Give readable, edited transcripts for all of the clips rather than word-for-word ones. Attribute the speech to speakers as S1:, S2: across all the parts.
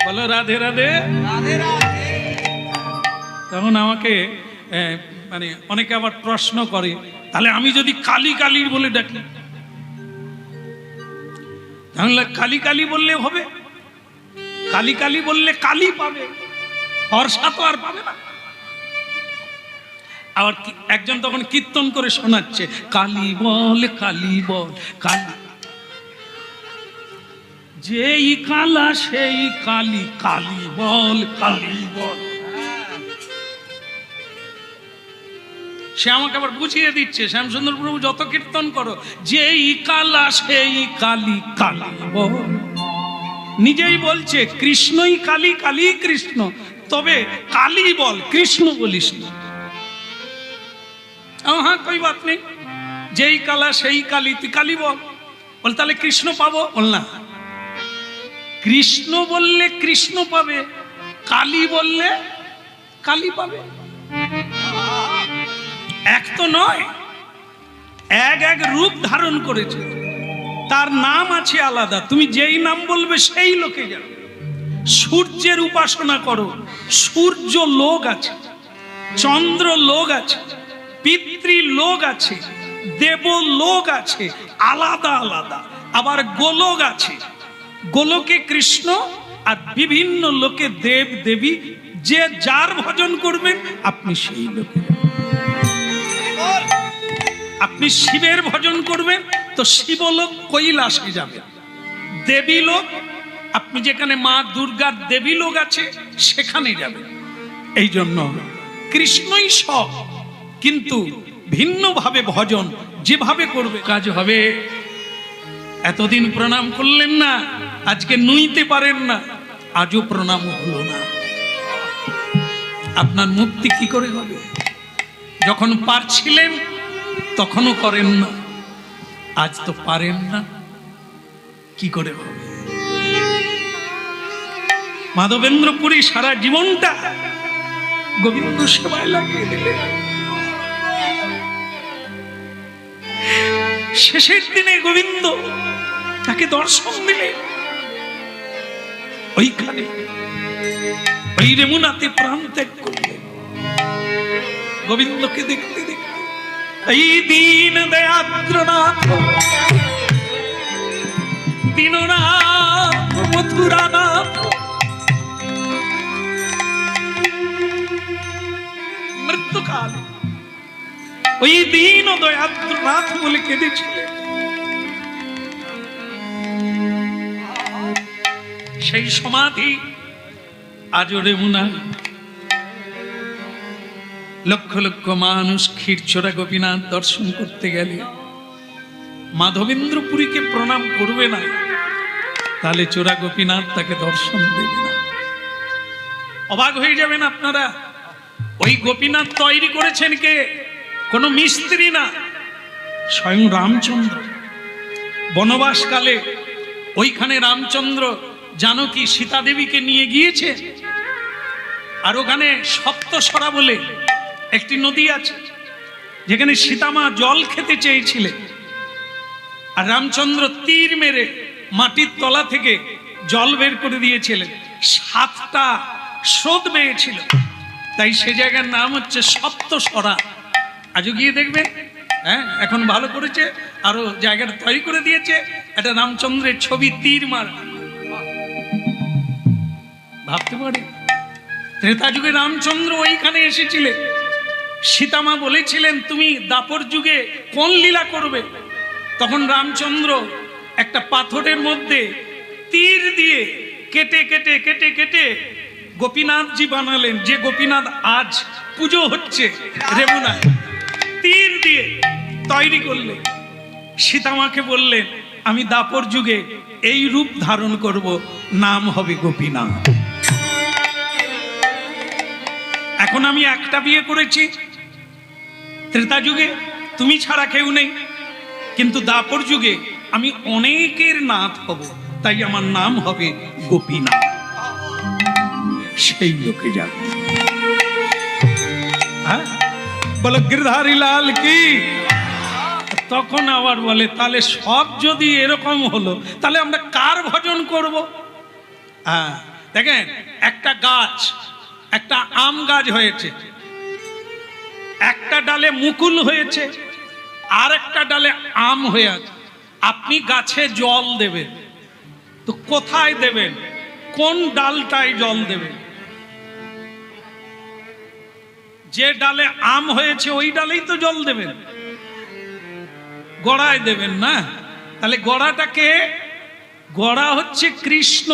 S1: বলো রাধে রাধে।
S2: রাধে রাধে।
S1: তখন আমাকে মানে অনেকে আবার প্রশ্ন করে, তাহলে আমি যদি কালী কালী বলে ডাকি, তাহলে কালী কালী বললে হবে? কালী কালী বললে কালী পাবে, ফর্সা তো আর পাবে না। আবার একজন তখন কীর্তন করে শোনাচ্ছে, কালী বল কালী বল কালী, যেই কালা সেই কালী, কালী বল কালী বল। সে আমাকে আবার বুঝিয়ে দিচ্ছে, শ্যামসুন্দর প্রভু যত কীর্তন করো, যেই কালা সেই কালী, কালী বল। নিজেই বলছে কৃষ্ণই কালী, কালী কৃষ্ণ, তবে কালী বল, কৃষ্ণ বলিস না। হ্যাঁ কোই বাত নেই, যেই কালা সেই কালী, তুই কালী বল। বল তাহলে কৃষ্ণ পাবো? বল না, কৃষ্ণ বললে কৃষ্ণ পাবে, কালী বললে কালী পাবে। এক তো নয়, এক এক রূপ ধারণ করেছে, তার নাম আছে আলাদা। তুমি যেই নাম বলবে সেই লোকে যাবে। সূর্যের উপাসনা করো, সূর্য লোক আছে, চন্দ্র লোক আছে, পিতৃ লোক আছে, দেব লোক আছে, আলাদা আলাদা। আবার গোলক আছে, গোলকে কৃষ্ণ, আর বিভিন্ন লোকে দেব দেবী। যে যার ভজন করবেন আপনি সেই লোকে। আপনি শিবের ভজন করবেন তো শিবলোক কৈলাসে যাবেন। দেবী লোক, আপনি যেখানে মা দুর্গার দেবী লোক আছে সেখানে যাবেন। এই জন্য কৃষ্ণই সব, কিন্তু ভিন্নভাবে ভজন যেভাবে করবে কাজ হবে। এতদিন প্রণাম করলেন না, আজকে নুইতে পারেন না, আজও প্রণাম হলো না। আপনার মুক্তি কি করে হবে? যখন পারছিলেন তখনও করেন না, আজ তো পারেন না, কি করে হবে? মাধবেন্দ্রপুরী সারা জীবনটা গোবিন্দ সেবায় লাগিয়ে দিলেন। শেষের দিনে গোবিন্দ তাকে দর্শন দিলেন। ওইখানে ওই রেমুনাতে প্রাণ ত্যাগ করলেন গোবিন্দকে দেখতে দেখতে। এই দীন দয়াদ্রনাথ, দীননাথ, মথুরানাথ, মৃত্যুকাল ওই দীন দয়াদ্রনাথ বলে কেঁদেছিলেন। সেই সমাধি আজও রেমুনা। লক্ষ লক্ষ মানুষ ক্ষীরচোরা গোপীনাথ দর্শন করতে গেলে মাধবেন্দ্রপুরীকে প্রণাম করবে না, তাহলে চোরা গোপীনাথ তাকে দর্শন দেবে না। অবাক হয়ে যাবেন আপনারা। ওই গোপীনাথ তৈরি করেছেন কে? কোনো মিস্ত্রি না, স্বয়ং রামচন্দ্র। বনবাসকালে ওইখানে রামচন্দ্র জানকী সীতা দেবীকে নিয়ে গিয়েছে, আর ওখানে সপ্তসরা বলে একটি নদী আছে, যেখানে সীতামা জল খেতে চেয়েছিলেন, আর রামচন্দ্র তীর মেরে মাটির তলা থেকে জল বের করে দিয়েছিলেন। 7টা স্রোত বেয়েছিল, তাই সে জায়গার নাম হচ্ছে সপ্তসরা। আজও গিয়ে দেখবেন, হ্যাঁ এখন ভালো করেছে, আরো জায়গাটা তৈরি করে দিয়েছে। এটা রামচন্দ্রের ছবি, তীর মার। ভাবতে পারি ত্রেতা যুগে রামচন্দ্র ওইখানে এসেছিলেন। সীতামা বলেছিলেন তুমি দাপর যুগে কোন লীলা করবে? তখন রামচন্দ্র একটা পাথরের মধ্যে তীর দিয়ে কেটে কেটে কেটে কেটে গোপীনাথজি বানালেন, যে গোপীনাথ আজ পুজো হচ্ছে রেমুনায়। তীর দিয়ে তৈরি করলেন। সীতামাকে বললেন আমি দাপর যুগে এই রূপ ধারণ করব, নাম হবে গোপীনাথ। এখন আমি একটা বিয়ে করেছি, ত্রেতা যুগে তুমি ছাড়া কেউ নেই, কিন্তু দাপর যুগে আমি অনেকের নাথ হব, তাই আমার নাম হবে গোপীনাথ। সেই লোকে যাবে। হ্যাঁ বলো গিরধারী লাল কি। তখন আবার বলে তাহলে সব যদি এরকম হলো, তাহলে আমরা কার ভজন করব? হ্যাঁ দেখেন, একটা গাছ, একটা আম গাছ হয়েছে, একটা ডালে মুকুল হয়েছে, আর একটা ডালে আম হয়ে আছে। আপনি গাছে জল দেবেন, তো কোথায় দেবেন? কোন ডালটায় জল দেবেন? যে ডালে আম হয়েছে ওই ডালেই তো জল দেবেন, গোড়ায় দেবেন না। তাহলে গোড়াটাকে, গোড়া হচ্ছে কৃষ্ণ,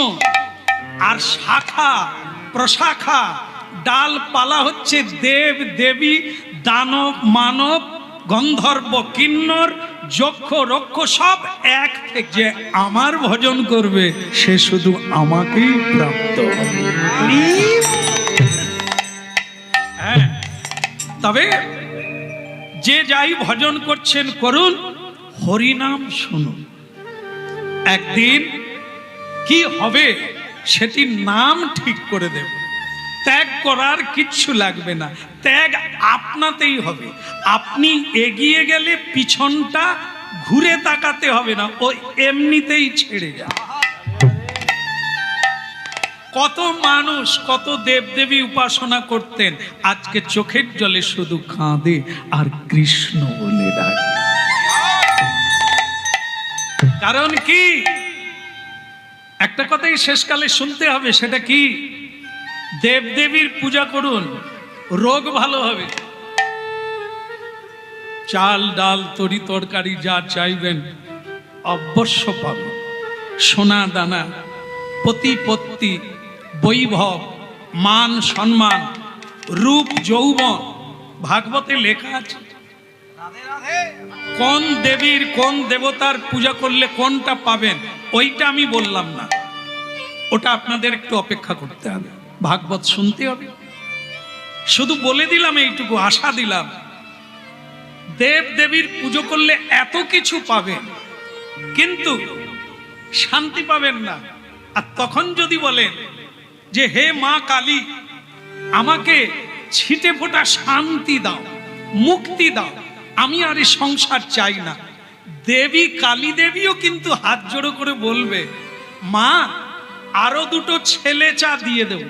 S1: আর শাখা প্রশাখা ডালপালা হচ্ছে দেব দেবী, দানব মানব, গন্ধর্ব কিন্নর, যক্ষ রক্ষ, সব এক থেকে। যে আমার ভজন করবে সে শুধু আমাকেই প্রাপ্ত। হ্যাঁ, তবে যে যাই ভজন করছেন করুন, হরিনাম শুনুন। একদিন কি হবে সেটি নাম ঠিক করে দেব। ত্যাগ করার কিচ্ছু লাগবে না, ত্যাগ আপনাতেই হবে। আপনি এগিয়ে গেলে পিছনটা ঘুরে তাকাতে হবে না, ও এমনিতেই ছেড়ে যায়। কত মানুষ কত দেবদেবী উপাসনা করতেন, আজকে চোখের জলে শুধু কাঁদে আর কৃষ্ণ বলে ডাকে। কারণ কি? একটা কথাই শেষকালে শুনতে হবে, সেটা কি? দেবদেবীর পূজা করুন, রোগ ভালো হবে। চাল ডাল তরি তরকারি যা চাইবেন অবশ্য পাবেন। সোনা দানা, প্রতিপত্তি, বৈভব, মান সম্মান, রূপ যৌবন, ভাগবতে লেখা আছে। কোন দেবীর কোন দেবতার পূজা করলে কোনটা পাবেন ওইটা আমি বললাম না, ওটা আপনাদের একটু অপেক্ষা করতে হবে, ভাগবত শুনতে হবে। শুধু বলে দিলাম এইটুকু, আশা দিলাম দেব দেবীর পুজো করলে এত কিছু পাবেন, কিন্তু শান্তি পাবেন না। আর তখন যদি বলেন যে হে মা কালী, আমাকে ছিটে ফোটা শান্তি দাও, মুক্তি দাও, আমি আর এই সংসার চাই না, দেবী কালী দেবীও কিন্তু হাত জোড়ো করে বলবে, মা আরো দুটো ছেলে চা দিয়ে দেব,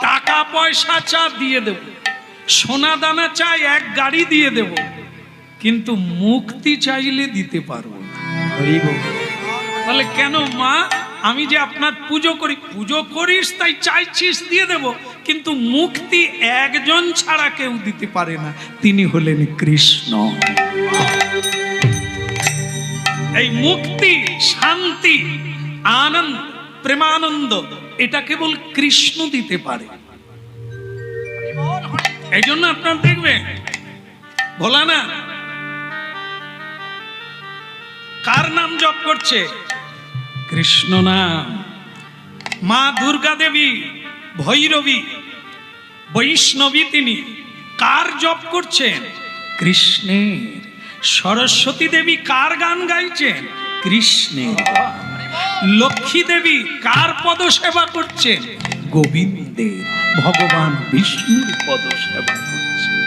S1: টাকা পয়সা চা দিয়ে দেব, সোনা দানা চাই এক গাড়ি দিয়ে দেব, কিন্তু মুক্তি চাইলে দিতে পারবো না। বলে কেন মা? আমি যে আপনার পুজো করি, পুজো করিস তাই চাইছিস দিয়ে দেব, কিন্তু মুক্তি একজন ছাড়া কেউ দিতে পারে না, তিনি হলেন কৃষ্ণ। এই মুক্তি, শান্তি, আনন্দ, প্রেমানন্দ, এটা কেবল কৃষ্ণ দিতে পারে। এই জন্য আপনার দেখবেন ভোলা না কার নাম জপ করছে? কৃষ্ণ নাম। মা দুর্গা দেবী, ভৈরবী, বৈষ্ণবী, তিনি কার জপ করছেন? কৃষ্ণের। সরস্বতী দেবী কার গান গাইছেন? কৃষ্ণের। লক্ষ্মী দেবী কার পদ সেবা করছেন? গোবিন্দের। ভগবান বিষ্ণুর পদ সেবা করছেন।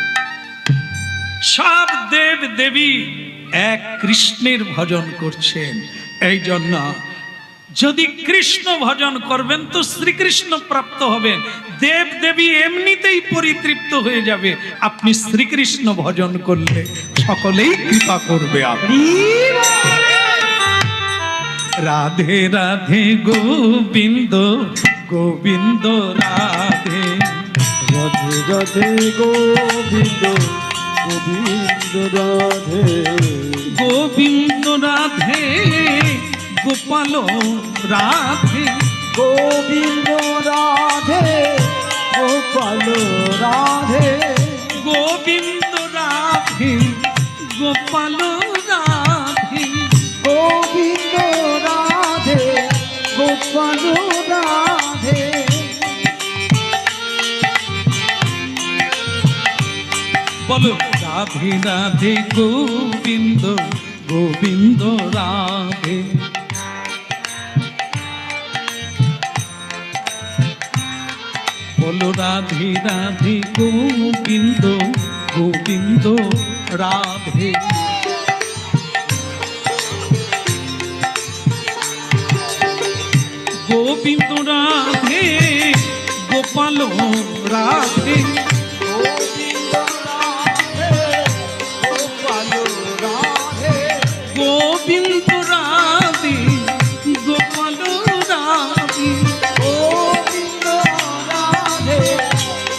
S1: সব দেব দেবী এক কৃষ্ণের ভজন করছেন। এই জন্য যদি কৃষ্ণ ভজন করবেন তো শ্রীকৃষ্ণ প্রাপ্ত হবেন। দেব দেবী এমনিতেই পরিতৃপ্ত হয়ে যাবে। আপনি শ্রীকৃষ্ণ ভজন করলে সকলেই কৃপা করবে। আপনি রাধে রাধে গোবিন্দ গোবিন্দ রাধে,
S2: রাধে রাধে গোবিন্দ গোবিন্দ রাধে,
S1: গোবিন্দ রাধে গোপাল রাধে,
S2: গোবিন্দ রাধে গোপাল রাধে,
S1: গোবিন্দ রাধে গোপাল রাধে,
S2: গোবিন্দ রাধে গোপাল রাধে।
S1: বলো রাধে রাধে গোবিন্দ গোবিন্দ রাধে, বলো রাধে রাধে গোবিন্দ গোবিন্দ রাধে। গোবিন্দ রাধে গোপাল রাধে
S2: গোবিন্দ রাধে গোপাল রাধে
S1: গোবিন্দ রাধে গোপাল রাধে
S2: গোবিন্দ রাধে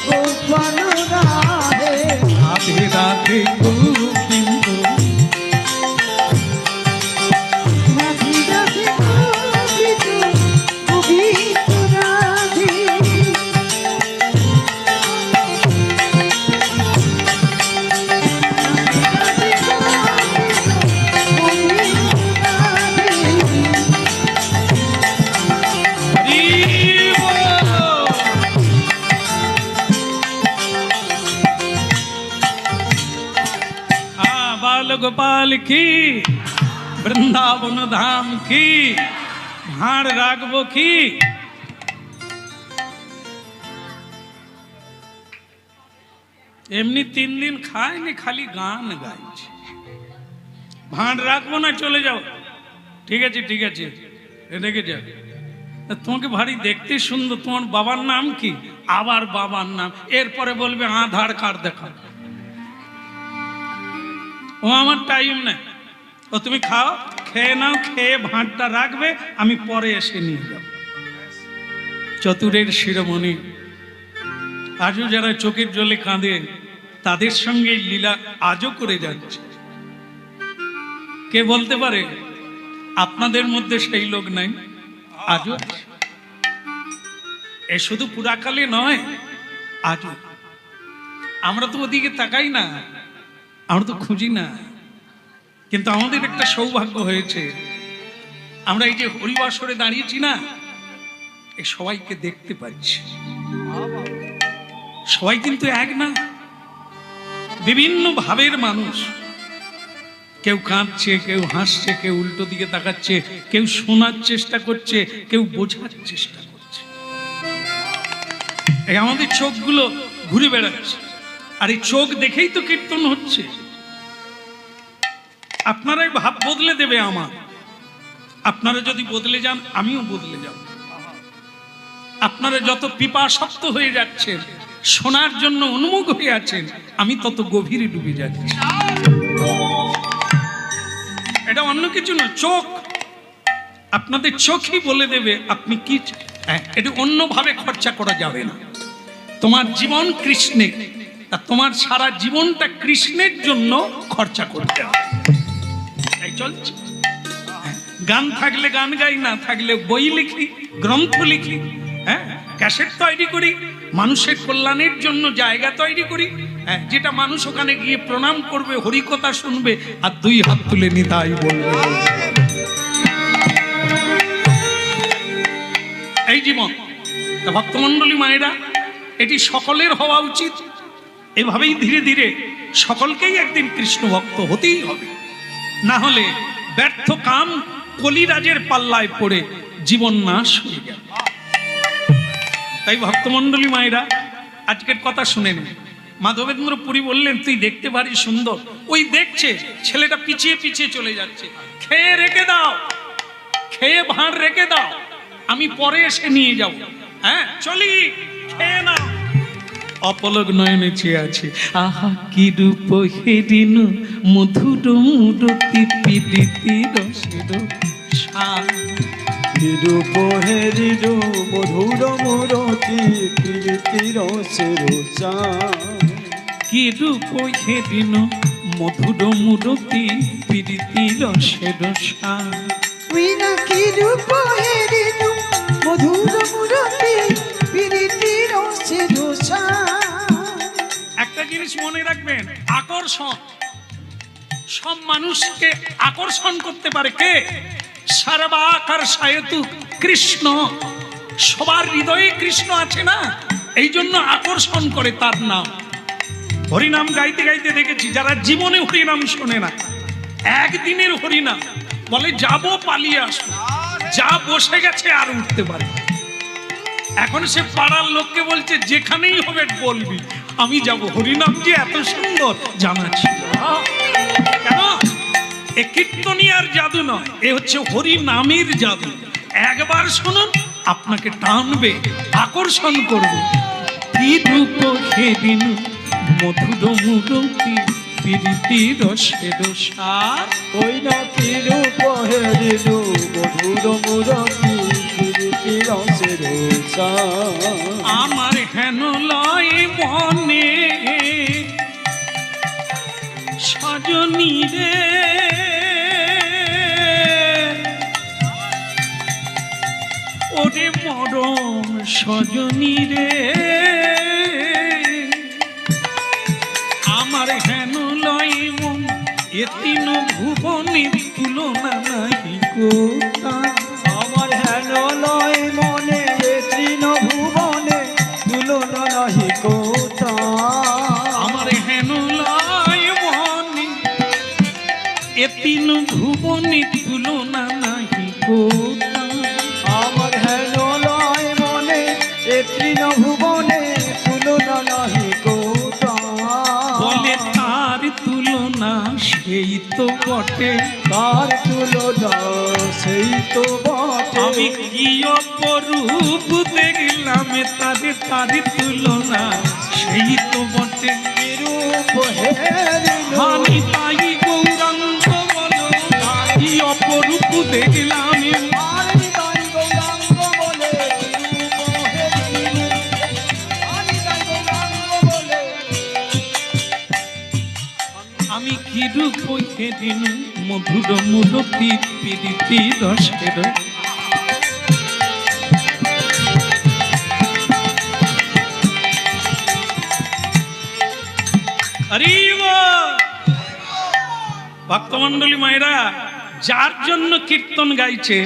S2: গোপাল রাধে
S1: রাধে রাধে গোবিন্দ
S2: রাধে রাধে গোবিন্দ গোবিন্দ রাধে
S1: হরি বল। बाल गोपाल की वृंदावन धाम की भाड़ राघवो की এমনি 3 দিন খায়নি, খালি গান গাইছে। ভাঁড় রাখবো না, চলে যাও। ঠিক আছে ঠিক আছে, রেখে যাও। তোমাকে ভারী দেখতে সুন্দর, তোমার বাবার নাম কি? আবার বাবার নাম, এরপরে বলবে আধার কার্ড দেখা। ও আমার টাইম নেই, ও তুমি খাও, খেয়ে নাও, খেয়ে ভাঁড়টা রাখবে, আমি পরে এসে নিয়ে যাব। চতুরের শিরোমণি আজও যারা চোখের জলে কাঁদে, তাদের সঙ্গে লীলা আজও করে যাচ্ছে। কে বলতে পারে আপনাদের মধ্যে সেই লোক নাই? আজও এ শুধু পুরাকালে নয়, আজও। আমরা তো ওদিকে তাকাই না, আমরা তো খুঁজি না, কিন্তু আমাদের একটা সৌভাগ্য হয়েছে, আমরা এই যে হরিবাসরে দাঁড়িয়েছি না, এ সবাইকে দেখতে পাচ্ছি। সবাই কিন্তু এক না, বিভিন্ন ভাবের মানুষ। কেউ কাঁদছে, কেউ হাসছে, কেউ উল্টো দিকে তাকাচ্ছে, কেউ শোনার চেষ্টা করছে, কেউ বোঝার চেষ্টা করছে। এই আমাদের চোখগুলো ঘুরে বেড়াচ্ছে, আর এই চোখ দেখেই তো কীর্তন হচ্ছে। আপনারাই ভাব বদলে দেবে আমার। আপনারা যদি বদলে যান, আমিও বদলে যাব। আপনারা যত পিপাসাক্ত হয়ে যাচ্ছেন, শোনার জন্য উন্মুখ হয়ে আছেন, আমি তত গভীরে ডুবে যাচ্ছি। এটা অন্য কিছু না, চোখ। আপনাদের চোখই বলে দেবে আপনি কি। এটা অন্যভাবে খরচা করা যাবে না। তোমার জীবন কৃষ্ণে, তোমার সারা জীবনটা কৃষ্ণের জন্য খরচা করতে হবে। এই চলছে। গান থাকলে গান গাই, না থাকলে বই লিখি, গ্রন্থ লিখি, হ্যাঁ, ক্যাসেট তৈরি করি, মানুষের কল্যাণের জন্য জায়গা তৈরি করি, যেটা মানুষ ওখানে গিয়ে প্রণাম করবে, হরিকথা শুনবে, আর 2 হাত তুলে নিতাই বলবে। এই জীবন। ভক্তমণ্ডলী মায়েরা, এটি সকলের হওয়া উচিত। এভাবেই ধীরে ধীরে সকলকেই একদিন কৃষ্ণ ভক্ত হতেই হবে, না হলে ব্যর্থ কাম কলিরাজের পাল্লায় পড়ে জীবন নাশ হয়ে গেল। তাই ভক্তমণ্ডলী মায়েরা, আজকের কথা শুনে নিন। মাধবেন্দ্র পুরী বললেন, তুই দেখতে ভারী সুন্দর। ওই দেখছে ছেলেটা পিছিয়ে পিছিয়ে চলে যাচ্ছে। খেয়ে রেখে দাও, খেয়ে ভাঁড় রেখে দাও, আমি পরে এসে নিয়ে যাব। হ্যাঁ চলি, খেয়ে নাও। অপলক নয়নে চেয়ে আছে, আহা কি রূপ হেরিন মধুর মুরতি পিদিতি রসির শান।
S2: রূপ হেরির মধুর মুরতি প্রীতির শিরোচা।
S1: কি রূপ হেরিন মধুর মুরতি পিদিতি রসির শান।
S2: উইনা কি রূপ হেরির মধুর মুরতি প্রীতির শিরোচা।
S1: একটা জিনিস মনে রাখবেন, আকর্ষণ। সব মানুষকে আকর্ষণ করতে পারে কে? সর্বাকার সায়তু কৃষ্ণ। সবার হৃদয়ে কৃষ্ণ আছে না, এই জন্য আকর্ষণ করে তার নাম। হরিনাম গাইতে গাইতে দেখেছি, যারা জীবনে হরিনাম শোনে না, একদিনের হরিনাম বলে যাব পালিয়ে আসবো, যা বসে গেছে আর উঠতে পারে। এখন সে পাড়ার লোককে বলছে, যেখানেই হবে বলবি, আমি যাব। হরিনাম যে এত সুন্দর জানা ছিল। কেন? এ কীর্তনিয়ার জাদু নয়, এ হচ্ছে হরি নামের জাদু। একবার শুনুন, আপনাকে টানবে, আকর্ষণ করবে। কি রূপ সেদিন মধুর মুরতি প্রীতি রসের সার।
S2: ওই না কি রূপ হেরিল মধুর মুরতি প্রীতি রসের সার।
S1: আমার হেন লয় মনে সজনী রে, ওরে মরম সজনী রে, আমার হেন লয় মন এ তিন ভুবনের তুলনা নাহি কোথা।
S2: আমার হেন লয় মনে এ তৃণ ভুবনে তুলনা নাহি কোথা।
S1: আমার হেন লয় মনে এ তিন ভুবনের তুলনা নাহি কোথা।
S2: আমার হেন লয় মনে এ তৃণ ভুবনে তুলনা নাহি কোথা।
S1: বলে তার তুলনা সেই তো বটে,
S2: তার তুলনা সেই তো বটে।
S1: আমি কি অপরূপ দেখলাম তারে, তার তুলনা সেই তো বটে।
S2: রূপ হেরিল
S1: আমি তাই গৌরাঙ্গ বলো, কি অপরূপ দেখলাম।
S2: আমি তাই গৌরাঙ্গ বলে রূপ হেরিল। আমি তাই গৌরাঙ্গ বলে
S1: আমি কি রূপ সেদিন মধুর মুরতি প্রীতি রসের। আরে ভক্তমন্ডলী মায়েরা, যার জন্য কীর্তন গাইছে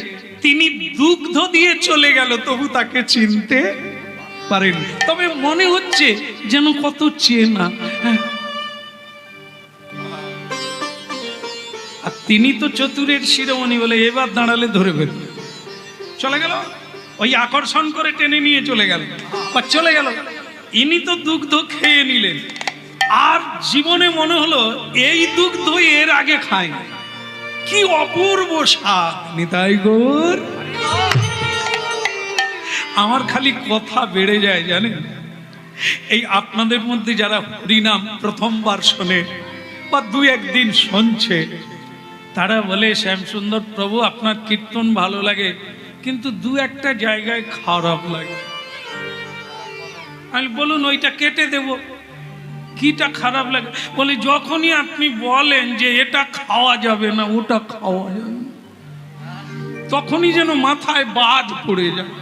S1: তিনি দুগ্ধ দিয়ে চলে গেল, তবু তাকে চিনতে পারেন। তবে মনে হচ্ছে যেন কত চেনা। আর তিনি তো চতুরের শিরোমণি বলে এবার দাঁড়ালে ধরে ফেলবে। চলে গেল, ওই আকর্ষণ করে টেনে নিয়ে চলে গেল বা চলে গেল। ইনি তো দুগ্ধ খেয়ে নিলেন, আর জীবনে মনে হলো এই দুগ্ধ এর আগে খায়। কি অপূর্ব স্বাদ! নিতাই গৌর। আমার খালি কথা বেড়ে যায় জানেন, এই আপনাদের মধ্যে যারা হরিনাম প্রথমবার শোনে বা দু একদিন শুনছে, তারা বলে শ্যামসুন্দর প্রভু আপনার কীর্তন ভালো লাগে, কিন্তু দু একটা জায়গায় খারাপ লাগে। আমি বলুন ওইটা কেটে দেব। কিটা খারাপ লাগে? বলে যখনই আপনি বলেন যে এটা খাওয়া যাবে না, ওটা খাওয়া যাবে না, তখনই যেন মাথায় বাজ পড়ে যায়।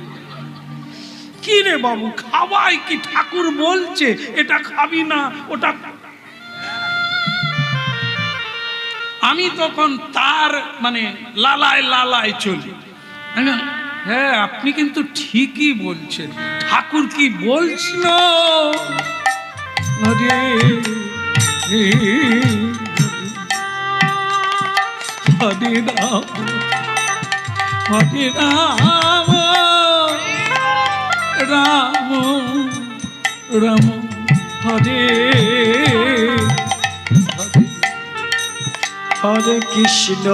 S1: কি রে বাবু, খাওয়াই কি? ঠাকুর বলছে এটা খাবি না, ওটা। আমি তখন তার মানে লালায় লালায় চলি। হ্যাঁ আপনি কিন্তু ঠিকই বলছেন, ঠাকুর কি বলছিল। হরে হরে রাম হরে রাম রাম রাম হরে
S2: হরে কৃষ্ণ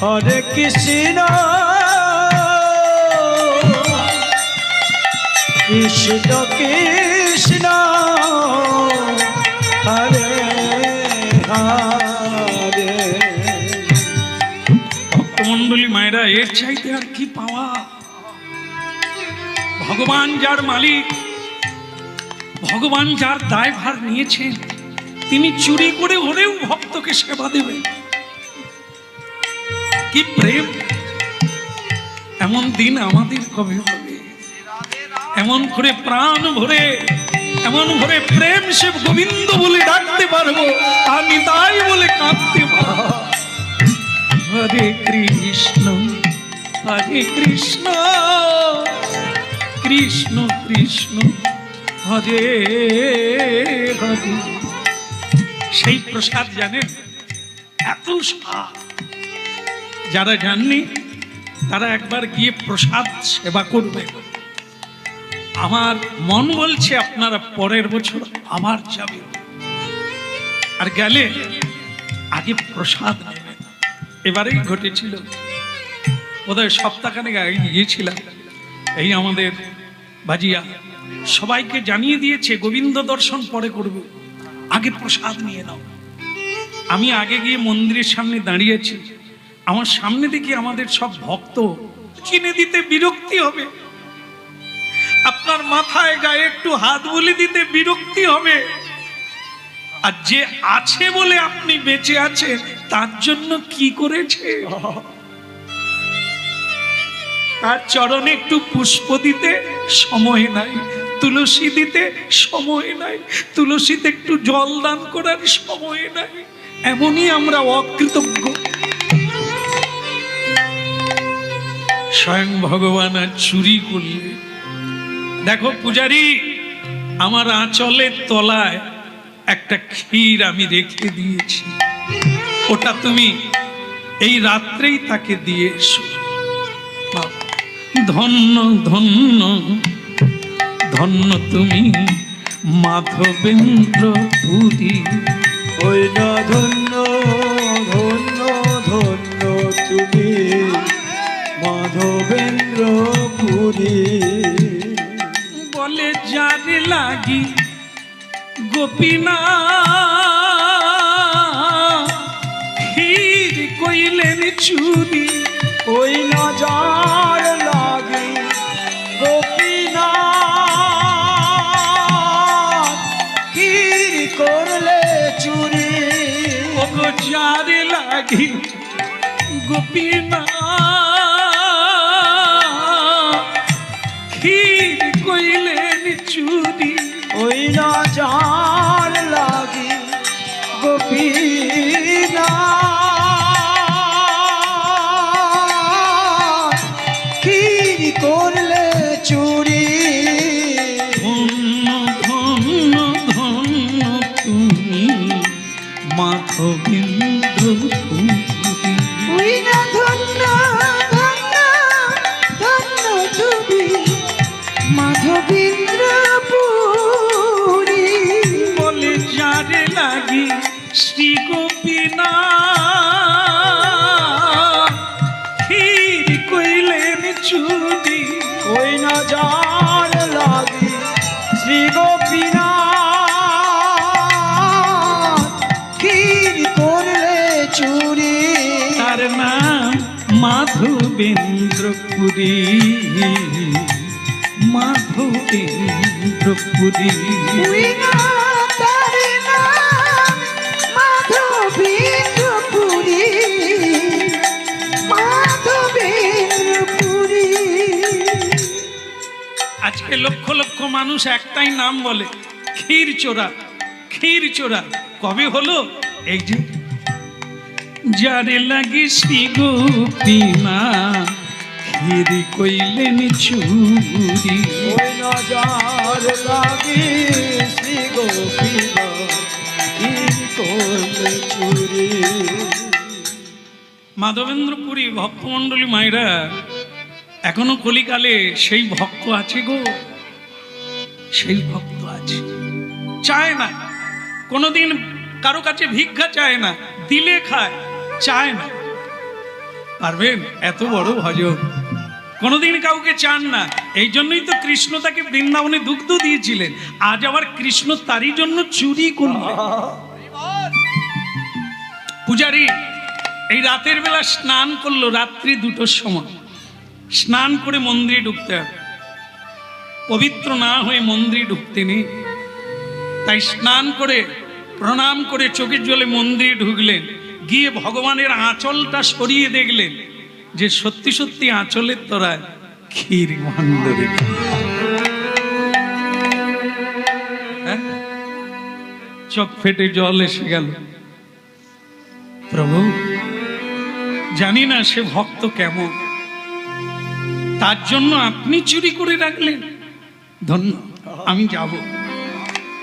S2: হরে কৃষ্ণ কৃষ্ণ কৃষ্ণ হরে হরে।
S1: ভক্তমণ্ডলী মায়েরা, এর চাইতে আর কি পাওয়া? ভগবান যার মালিক, ভগবান যার দায়ভার নিয়েছেন, তিনি চুরি করে হলেও ভক্তকে সেবা দেবেন। কি প্রেম! এমন দিন আমাদের কবে হবে? এমন করে প্রাণ ভরে, এমন ভরে প্রেম সে গোবিন্দ বলে ডাকতে পারবো, আমি তাই বলে কাঁদতে পারবো। হরে কৃষ্ণ হরে কৃষ্ণ কৃষ্ণ কৃষ্ণ হরে হরে। সেই প্রসাদ জানেন, এত স্বাদ। যারা জাননি তারা একবার গিয়ে প্রসাদ সেবা করবে। আমার মন বলছে আপনারা পরের বছর আবার যাবে, আর গেলে আগে প্রসাদ নেবেন। এবারেই ঘটেছিল বোধহয় সপ্তাহখানেক আগে গিয়েছিলাম, এই আমাদের বাজিয়া সবাইকে জানিয়ে দিয়েছে গোবিন্দ দর্শন পরে করবে, আগে প্রসাদ নিয়ে নাও। আমি আগে গিয়ে মন্দিরের সামনে দাঁড়িয়েছি, আমার সামনে দেখি আমাদের সব ভক্ত, কিনে দিতে বিরক্তি হবে, আপনার মাথায় গায়ে একটু হাত বলে দিতে বিরক্তি হবে, আর যে আছে বলে আপনি বেঁচে আছেন তার জন্য কি করেছে, তার চরণে একটু পুষ্প দিতে সময় নাই, তুলসী দিতে সময় নাই, তুলসীতে একটু জল দান করার সময় নাই। এমনই আমরা অকৃতজ্ঞ। স্বয়ং ভগবান আর চুরি করলে। দেখো পূজারি, আমার আঁচলের তলায় একটা ক্ষীর আমি রেখে দিয়েছি, ওটা তুমি এই রাত্রেই তাকে দিয়ে এসো। ধন্য ধন্য ধন্য তুমি মাধবেন্দ্র পুরী।
S2: ওই না ধন্য ধন্য ধন্য তুমি মাধবেন্দ্র পুরী।
S1: বলে যার লাগি গোপীনা ক্ষীর কইলেন চুরি।
S2: ওই না যার লাগে গোপীনাথ ক্ষীর করলে চুরি।
S1: ওগো যার লাগি গোপীনা ক্ষীর কইলেন চুরি।
S2: ওই না যার লাগে গোপীনাথ ক্ষীর করলে চুরি।
S1: ধন্য ধন্য ধন্য তুমি মাধবেন্দ্র পুরী।
S2: ওই না ধন্য ধন্য ধন্য তুমি মাধবেন্দ্র পুরী।
S1: বলে যারে লাগি শ্রী গোপীনা ক্ষীর কইলেন চুরি।
S2: ওই না যার লাগে শ্রী গোপীনাথ ক্ষীর করলে চুরি।
S1: তার নাম মাধবেন্দ্র পুরী, মাধবেন্দ্র পুরী।
S2: ওই না তার নাম মাধবেন্দ্র পুরী, মাধবেন্দ্র পুরী।
S1: আজকে লক্ষ লক্ষ মানুষ একটাই নাম বলে, ক্ষীর চোরা, ক্ষীর চোরা। কবে হলো? এই যে যারে লাগি শ্রী গোপীনা ক্ষীর কইলেন চুরি।
S2: ওই না যার লাগে শ্রী গোপীনাথ ক্ষীর করলে চুরি।
S1: মাধবেন্দ্রপুরী ভক্তমণ্ডলী মায়েরা, এখনো কলিকালে সেই ভক্ত আছে গো, সেই ভক্ত আছে। চায় না কোনোদিন কারো কাছে ভিক্ষা, চায় না, দিলে খায়, চায় না। পারবেন? এত বড় ভজন, কোনোদিন কাউকে চান না। এই জন্যই তো কৃষ্ণ তাকে বৃন্দাবনে দুগ্ধ দিয়েছিলেন। আজ আবার কৃষ্ণ তারই জন্য চুরি করলেন। পূজারি এই রাতের বেলা স্নান করলো, রাত্রি 2টোর সময় স্নান করে মন্দিরে ঢুকতে হবে। পবিত্র না হয়ে মন্দিরে ঢুকতে নেই, তাই স্নান করে প্রণাম করে চোখের জলে মন্দিরে ঢুকলেন। গিয়ে ভগবানের আঁচলটা সরিয়ে দেখলেন যে সত্যি সত্যি আঁচলের তলায় ক্ষীর ভাণ্ড রেখে। চোখ ফেটে জল এসে গেল। প্রভু, জানি না সে ভক্ত কেমন, তার জন্য আপনি চুরি করে রাখলেন। ধন্য, আমি যাব,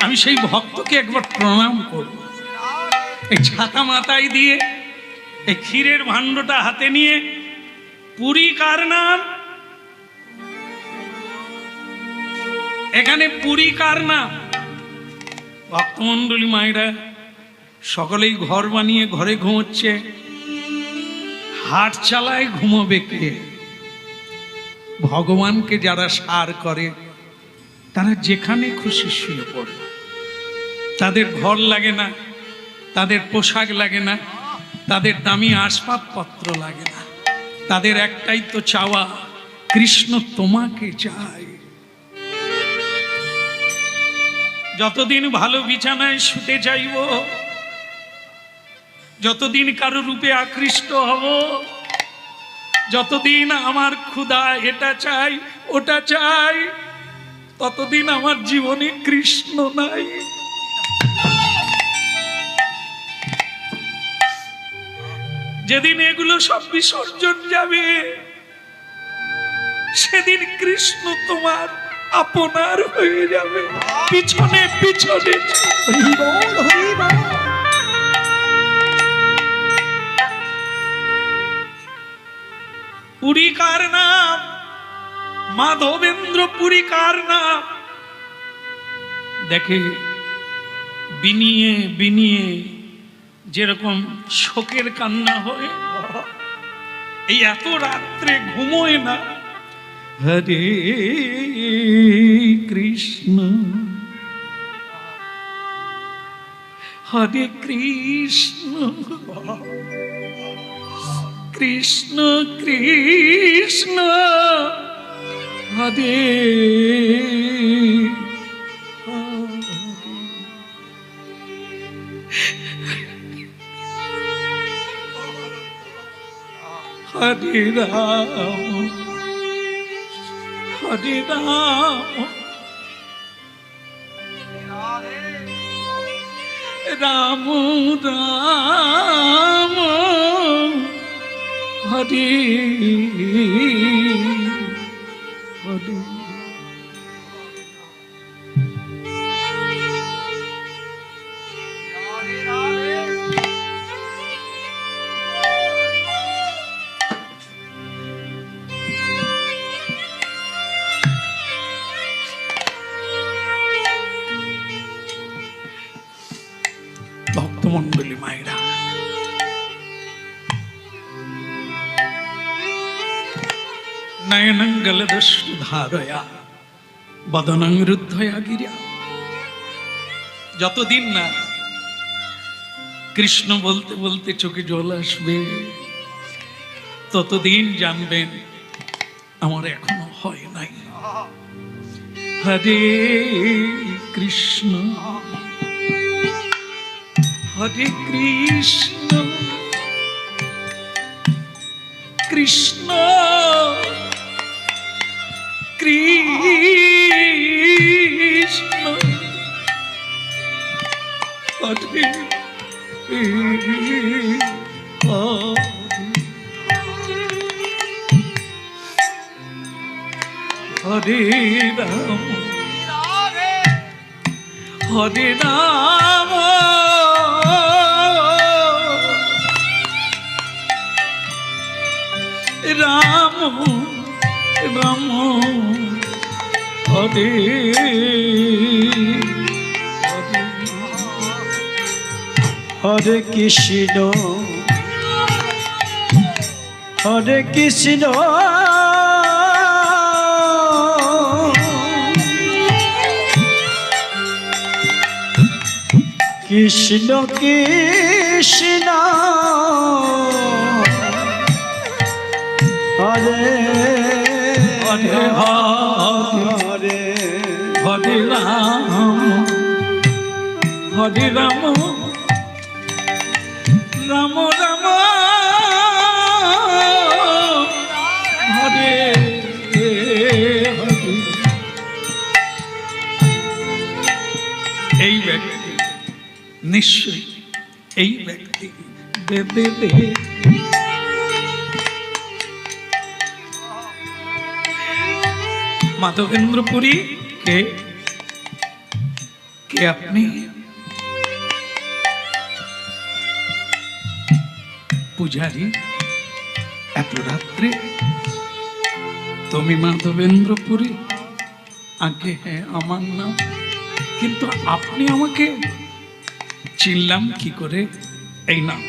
S1: আমি সেই ভক্তকে একবার প্রণাম করব। এই ছাতা মাথায় দিয়ে এই ক্ষীরের ভাণ্ডটা হাতে নিয়ে, পুরী কার নাম? এখানে পুরী কার নাম? ভক্তমণ্ডলী মায়েরা সকলেই ঘর বানিয়ে ঘরে ঘুমোচ্ছে। হাট চালায় ঘুমোবে কে? ভগবানকে যারা সার করে তারা যেখানে খুশি শুয়ে পড়ে, তাদের ঘর লাগে না, তাদের পোশাক লাগে না, তাদের দামি আসবাবপত্র লাগে না, তাদের একটাই তো চাওয়া, কৃষ্ণ তোমাকে চাই। যতদিন ভালো বিছানায় শুতে চাইব, যতদিন কারো রূপে আকৃষ্ট হব, যতদিন আমার ক্ষুধা এটা চাই ওটা চাই, ততদিন আমার জীবনে কৃষ্ণ নাই। যেদিন এগুলো সব বিসর্জন যাবে, সেদিন কৃষ্ণ তোমার আপনার হয়ে যাবে। পিছনে পিছনে
S2: হরি বল, হরি বল।
S1: পুরী কার নাম? মাধবেন্দ্র পুরী কার নাম? দেখে বিনিয়ে বিনিয়ে যেরকম শোকের কান্না হয়, এই এত রাত্রে ঘুমোয় না। হরে কৃষ্ণ হরে কৃষ্ণ কৃষ্ণ কৃষ্ণ হরে হরে রাম হরে রাম রাম রাম হরে হরে। ভক্তমন্ডলী মায়েরা, নয়নং গলদশ্রুধারয়া বদনং রুদ্ধয়া গিরা। যতদিন না কৃষ্ণ বলতে বলতে চোখে জল আসবে, ততদিন জানবেন আমার এখনো হয় নাই। হরে কৃষ্ণ হরে কৃষ্ণ কৃষ্ণ কৃষ্ণ হরে হরে রাম হরে রাম রাম রাম হরে
S2: হরে কৃষ্ণ হরে কৃষ্ণ কৃষ্ণ কৃষ্ণ হরে
S1: হরে
S2: হরে
S1: হরে রাম হরে রাম রাম রাম হরে হরে। এই ব্যক্তি নিশ্চয়ই এই ব্যক্তি দে দে দে মাধবেন্দ্রপুরী কে কে আপনি? পূজারী, এত রাত্রে তুমি মাধবেন্দ্রপুরী? আগে হ্যাঁ আমার নাম, কিন্তু আপনি আমাকে চিনলাম কি করে? এই নাম,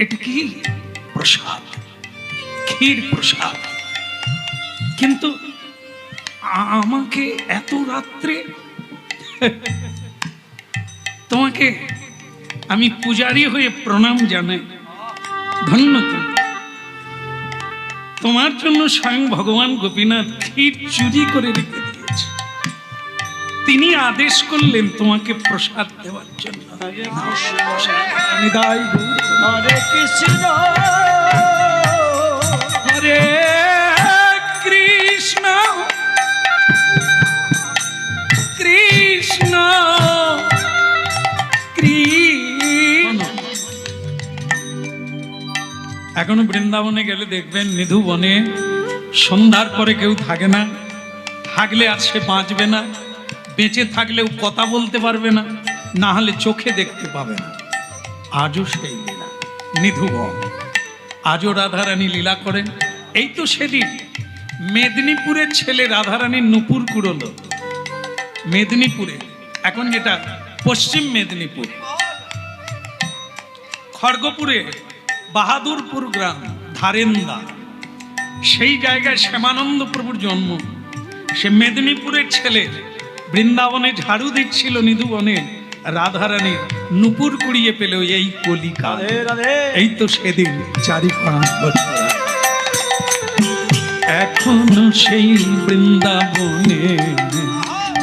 S1: এটা কি প্রসাদ ক্ষীর প্রসাদ, কিন্তু আমাকে এত রাত্রে তোমাকে আমি পূজারী হয়ে প্রণাম জানাই, ধন্য তুমি। তোমার জন্য স্বয়ং ভগবান গোপীনাথ ক্ষীর চুরি করে রেখে দিয়েছে, তিনি আদেশ করলেন তোমাকে প্রসাদ দেওয়ার জন্য।
S2: নিদাই হরে কৃষ্ণ
S1: হরে কৃষ্ণ কৃষ্ণ কৃষ্ণ। এখনো বৃন্দাবনে গেলে দেখবেন নিধু বনে সন্ধ্যার পরে কেউ থাকে না, থাকলে আর সে বাঁচবে না, বেঁচে থাকলেও কথা বলতে পারবে না, না হলে চোখে দেখতে পাবে না। আজও সেই লীলা নিধুবন, আজও রাধারানী লীলা করেন। এই তো সেদিন মেদিনীপুরের ছেলে রাধারানীর নুপুর কুড়লো, মেদিনীপুরে, এখন যেটা পশ্চিম মেদিনীপুর, খড়গপুরে বাহাদুরপুর গ্রাম ধারেন্দা, সেই জায়গায় শ্যামানন্দ প্রভুর জন্ম। সে মেদিনীপুরের ছেলে বৃন্দাবনে ঝাড়ু দিচ্ছিল নিধুবনে, রাধারানীর নুপুর কুড়িয়ে পেল এই কলিকাল। এই তো সেদিন 4-5 বছর আগে। এখনো সেই বৃন্দাবনে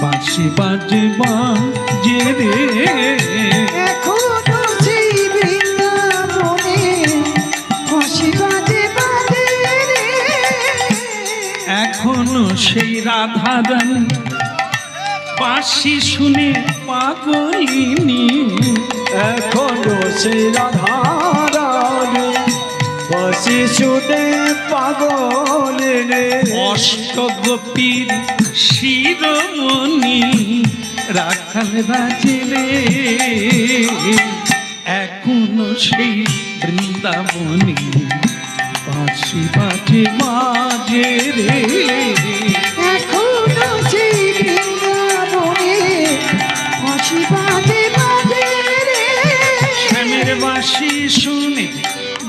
S1: বাঁশি বাজে বাজে রে,
S3: এখনো সেই বৃন্দাবনে বাঁশি বাজে বাজে রে।
S1: এখনো সেই রাধারানী বাঁশি শুনে পাগলিনী,
S2: এখনো সে রাধারানী বাঁশি শুনে পাগল রে।
S1: অষ্টগোপীর শিরোমণি রাখাল বাজিলে, এখনো সেই বৃন্দাবনী বাঁশি বাজে বাজে রে।
S3: এখনো সেই বৃন্দাবনে বাঁশি বাজে বাজে রে।
S1: শ্যামের বাঁশি শুনে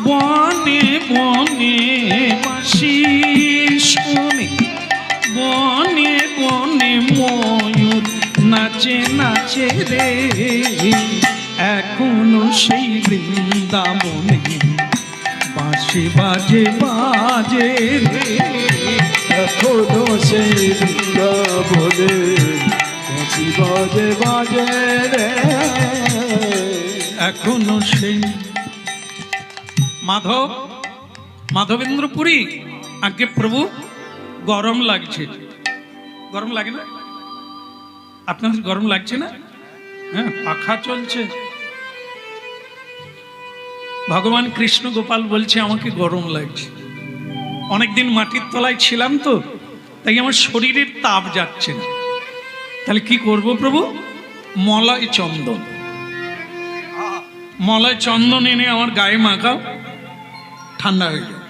S1: বনে বনে, বাঁশি শুনে বনে বনে ময়ূর নাচে নাচে রে। এখনো সেই বৃন্দাবনে বাঁশি বাজে বাজে রে।
S2: এখনো সেই বৃন্দাবনে বাঁশি বাজে বাজে রে।
S1: এখনো সেই মাধব মাধবেন্দ্র পুরী। আগে প্রভু গরম লাগছে, গরম লাগে না? আপনাদের গরম লাগছে না? হ্যাঁ, পাখা চলছে। ভগবান কৃষ্ণ গোপাল বলছে আমাকে গরম লাগছে। অনেকদিন মাটির তলায় ছিলাম তো, তাই আমার শরীরের তাপ যাচ্ছে না। তাহলে কি করব প্রভু? মলয় চন্দন, মলয় চন্দন এনে আমার গায়ে মাখাও, ঠান্ডা হয়ে যাবে।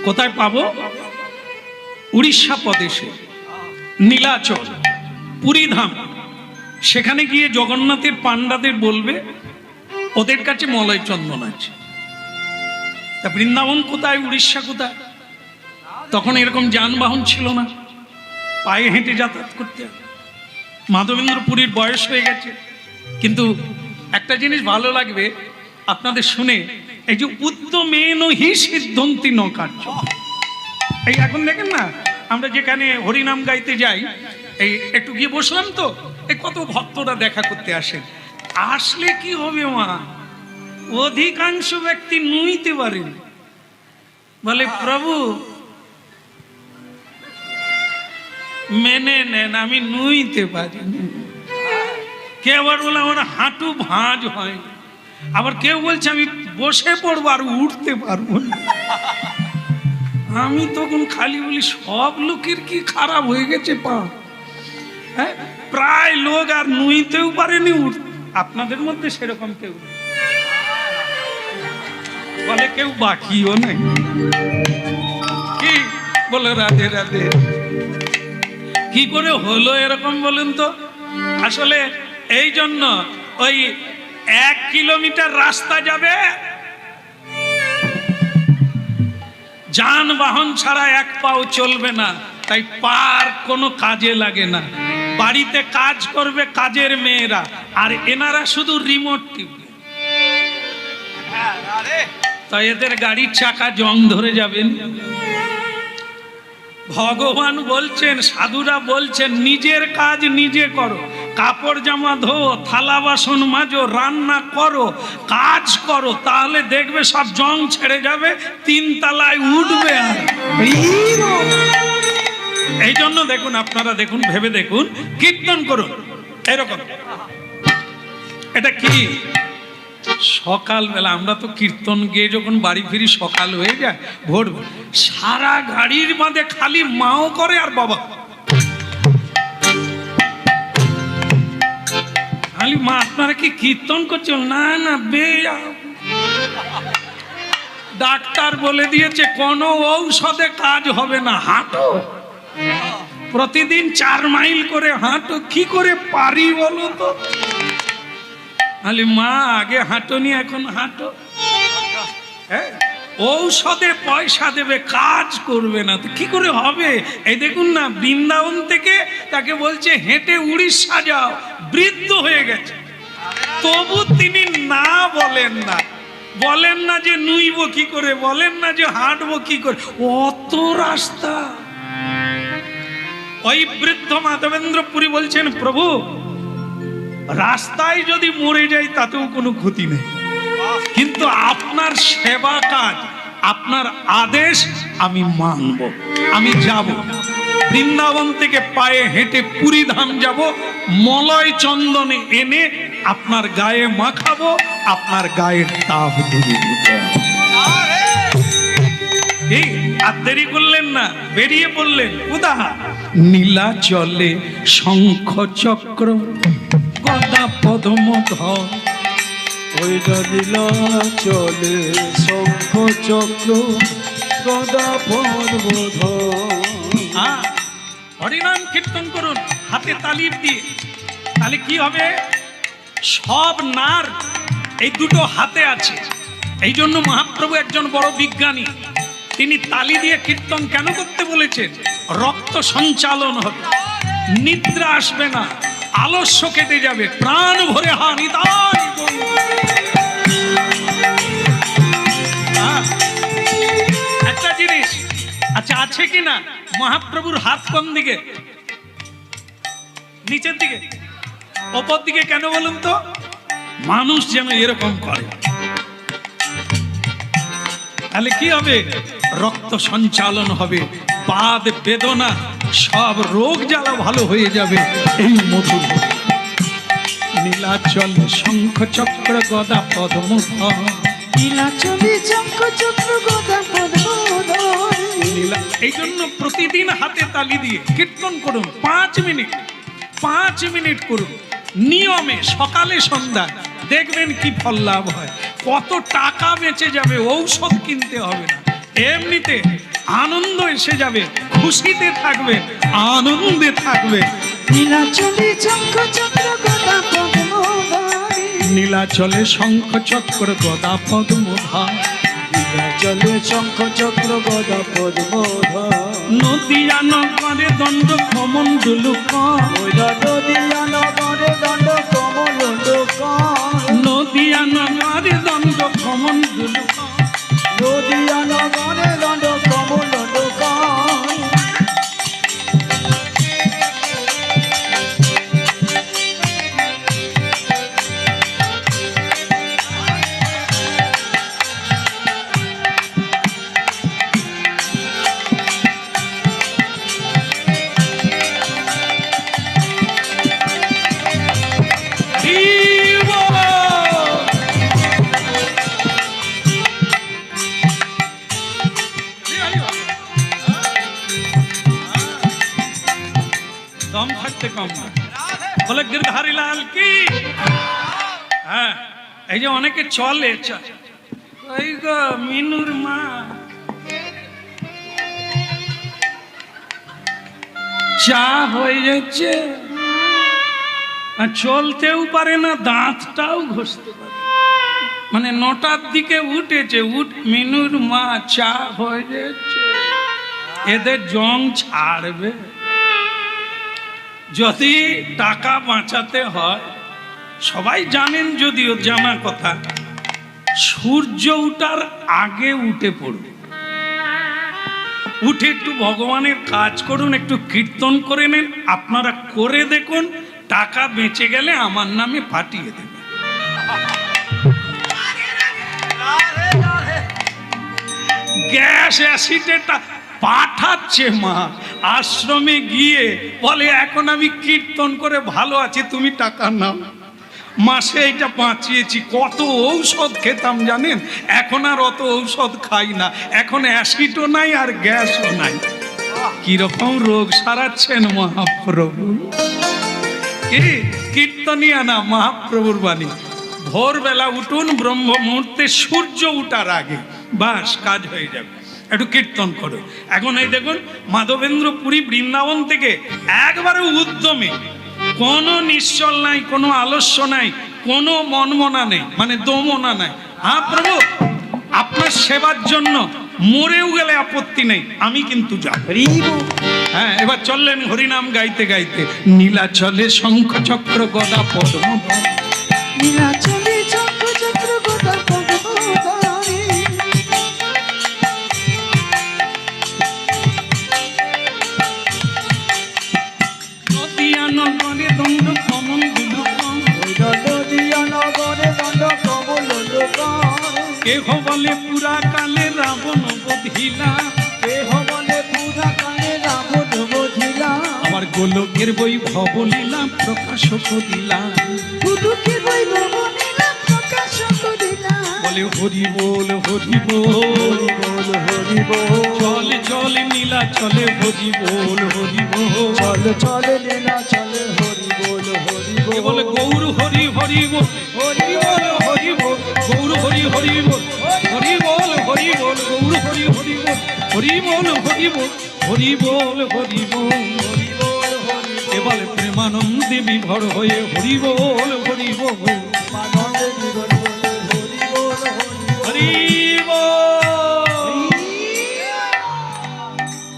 S1: কোথায় পাবো? উড়িষ্যা প্রদেশে নীলাচল পুরীধাম, সেখানে গিয়ে জগন্নাথের পান্ডাদের বলবে ওদের কাছে মলয় চন্দন আছে। তা বৃন্দাবন কোথায়, উড়িষ্যা কোথায়? তখন এরকম যানবাহন ছিল না, পায়ে হেঁটে যাতায়াত করতে। মাধবেন্দ্র পুরীর বয়স হয়ে গেছে, কিন্তু একটা জিনিস ভালো লাগবে আপনাদের শুনে, এই যে উদ্যমেন হি সিদ্ধন্তি ন কার্য। এই এখন দেখেন না, আমরা যেখানে হরিনাম গাইতে যাই, এই একটু গিয়ে বসলাম তো, এই কত ভক্তরা দেখা করতে আসেন। আসলে কি হবে মা, অধিকাংশ ব্যক্তি নুইতে পারেন, বলে প্রভু মেনে নেন আমি নুইতে পারি। কেউ আবার বলে আমার হাঁটু ভাঁজ হয়, আবার কেউ বলছে আমি বসে পড়বো আর উঠতে পারবো না। আমি তখন খালি বলি সব লোকের কি খারাপ হয়ে গেছে পা? হ্যাঁ, প্রায় লোক আর নুইতেও পারেনি, আপনাদের মধ্যে সেরকম কেউ নেই, বলে কেউ বাকিও নেই। কি বলে রাধে রাধে, কি করে হলো এরকম বলুন তো? আসলে এই জন্য ওই 1 কিলোমিটার রাস্তা যাবে, যানবাহন ছাড়া এক পাও চলবে না, তাই পার কোনো কাজে লাগে না। বাড়িতে কাজ করবে কাজের মেয়েরা, আর এনারা শুধু রিমোট টিপবে। তাই এদের গাড়ির চাকা জং ধরে যাবেন। ভগবান বলছেন, সাধুরা বলছেন, নিজের কাজ নিজে করো, কাপড় জামা ধো, থালা বাসন মাজো, রান্না করো, কাজ করো, তাহলে দেখবে সব জং ছেড়ে যাবে, 3 তলায় উঠবে। আর এই জন্য দেখুন, আপনারা দেখুন, ভেবে দেখুন, কীর্তন করুন এরকম। এটা কি সকালবেলা আমরা তো কীর্তন গিয়ে যখন বাড়ি ফিরি সকাল হয়ে যায়, ভোর, সারা গাড়ির মাঝে খালি মাও করে আর বাবা খালি মা। আপনারা কি কীর্তন করছেন? না না, ডাক্তার বলে দিয়েছে কোনো ঔষধে কাজ হবে না, হাঁটো, প্রতিদিন 4 মাইল করে হাঁটো। কি করে পারি বলো তো? আলি মা, আগে হাঁটোনি, এখন হাঁটো। হ্যাঁ, ঔষধে পয়সা দেবে, কাজ করবে না, তো কি করে হবে? এই দেখুন না, বৃন্দাবন থেকে তাকে বলছে হেঁটে উড়িষ্যা যাও, বৃদ্ধ হয়ে গেছে, তবু তিনি না বলেন না। বলেন না যে নুইব কি করে, বলেন না যে হাঁটবো কি করে, অত রাস্তা। ওই বৃদ্ধ মাধবেন্দ্র পুরী বলছেন, প্রভু রাস্তায় যদি মরে যাই তাতেও কোনো ক্ষতি নেই, কিন্তু আপনার সেবা কাজ, আপনার আদেশ আমি মানব, আমি যাব। বৃন্দাবন থেকে পায়ে হেঁটে পুরী ধাম যাব, মলয় চন্দনে এনে আপনার গায়ে মাখাবো, আপনার গায়ের তাপ দূরীভূত। আর দেরি করলেন না, বেরিয়ে পড়লেন। উদাহরণ, নীলাচলে শঙ্খ চক্র গদা পদ্ম ধর,
S2: ওইটা দিলা চলে শঙ্খ চক্র গদা পর্বত।
S1: হরিনাম কীর্তন করুন হাতে তালি দিয়ে, তাহলে কি হবে? সব নার এই দুটো হাতে আছে। এই জন্য মহাপ্রভু একজন বড় বিজ্ঞানী, তিনি তালি দিয়ে কীর্তন কেন করতে বলেছেন? রক্ত সঞ্চালন হবে, নিদ্রা আসবে না, আলস্য কেটে যাবে, প্রাণ ভরে হানি। একটা জিনিস আচ্ছা আছে কি না, মহাপ্রভুর হাত কোন দিকে? নিচের দিকে, ওপর দিকে কেন বলুন তো? মানুষ যেন এরকম করে, তাহলে কি হবে? রক্ত সঞ্চালন হবে, বাদ বেদনা সব রোগ জ্বালা ভালো হয়ে যাবে। এই মধুর নীলাচল শঙ্খ চক্র গদা পদ্ম ধর,
S3: নীলাচলে শঙ্খ চক্র গদা পদ্ম ধর।
S1: এই জন্য প্রতিদিন হাতে তালি দিয়ে কীর্তন করুন, 5 মিনিট, 5 মিনিট করুন নিয়মে, সকালে সন্ধ্যা, দেখবেন কি ফল লাভ হয়। কত টাকা বেঁচে যাবে, ঔষধ কিনতে হবে না, এমনিতে আনন্দ এসে যাবে, খুশিতে থাকবে, আনন্দে থাকবে।
S3: নীলাচলে শঙ্খ চক্র গদা পদ্ম ধর,
S1: নীলাচলে শঙ্খ চক্র গদা পদ্ম ধর,
S2: নীলাচলে শঙ্খ চক্র গদা পদ্ম ধর।
S1: নদিয়া নগরে দণ্ড কমণ্ডল কর,
S2: ওইটা নদিয়া নগরে দণ্ড কমণ্ডল কর।
S1: নদিয়া নগরে দণ্ড কমণ্ডল কর,
S2: নদিয়া নগরে দণ্ড কমণ্ডল কর। দম থাকতে কম না, বলে গিরধারী লাল কি। হ্যাঁ, এই যে অনেকে চলে, ওই গো মিনুর মা, চা হয়ে যাচ্ছে, আর চলতেও পারে না, দাঁতটাও ঘষতে পারে।
S1: মানে 9টার দিকে উঠেছে, মিনুর মা চা হয়ে যাচ্ছে, এদের জং ছাড়বে। যদি টাকা বাঁচাতে হয়, সবাই জানেন, যদিও জানা কথা, সূর্য উঠার আগে উঠে পড়ুন, উঠে একটু ভগবানের কাজ করুন, একটু কীর্তন করে নেন, আপনারা করে দেখুন, টাকা বেঁচে গেলে আমার নামে পাঠিয়ে দেবেন। গ্যাস অ্যাসিডেটা পাঠাচ্ছে মা, আশ্রমে গিয়ে বলে এখন আমি কীর্তন করে ভালো আছি, তুমি টাকা নাও। মাসে এইটা বাঁচিয়েছি, কত ঔষধ খেতাম জানেন, এখন আর অত ঔষধ খাই না, এখন অ্যাসিডও নাই আর গ্যাসও নাই। কিরকম রোগ সারাচ্ছেন মহাপ্রভু, কি কীর্তনিয়া না মহাপ্রভুর বাণী। ভোরবেলা উঠুন, ব্রহ্ম মুহূর্তে সূর্য উঠার আগে, বাস কাজ হয়ে যাবে। একটু কীর্তন করো। এখন এই দেখুন, মাধবেন্দ্র পুরী বৃন্দাবন থেকে একবারে উদ্যমে, কোনো নিশ্চল নাই, কোনো আলস্য নাই, কোনো মনমনা নেই, মানে দমনা নাই। হ্যাঁ প্রভু, আপনার সেবার জন্য মরেও গেলে আপত্তি নেই, আমি কিন্তু যাব। হ্যাঁ, এবার চললেন হরিনাম গাইতে গাইতে, নীলাচলে শঙ্খ চক্র গদা পদ্ম,
S3: নীলাচলে শঙ্খ চক্র গদা পদ্মধারী।
S1: নদিয়া নগরে দণ্ড কমল দুলুকম,
S3: নদিয়া নগরে দণ্ড কমল লোকান।
S1: কেহ বলে পুরা কালে রাবণ বধিলা,
S3: কেহ বলে পুরা কালে রাবণ বধিলা।
S1: আমার গোলকের বৈভব লীলা প্রকাশ করিলা,
S3: গুরুকে বৈভব লীলা প্রকাশ করিলা।
S1: বলে হরি বল হরি বল,
S3: বল হরি বল,
S1: চলে চলে নীলা চলে হরি বল হরি বল,
S3: চল চল লীলা চল হরি বল হরি
S1: এ
S3: বল।
S1: বলে গৌর হরি হরি বল হরি বল হরি বল, গৌর হরি হরি বল হরি বল হরি বল, গৌর হরি হরি বল হরি বল হরি বল হরি বল হরি বল হরি বল হরি। এ বলে প্রেমানন্দে বিভোর হয়ে হরি বল হরি বল
S3: মানন্দে বিভোর হয়ে হরি বল হরি
S1: হরি বল।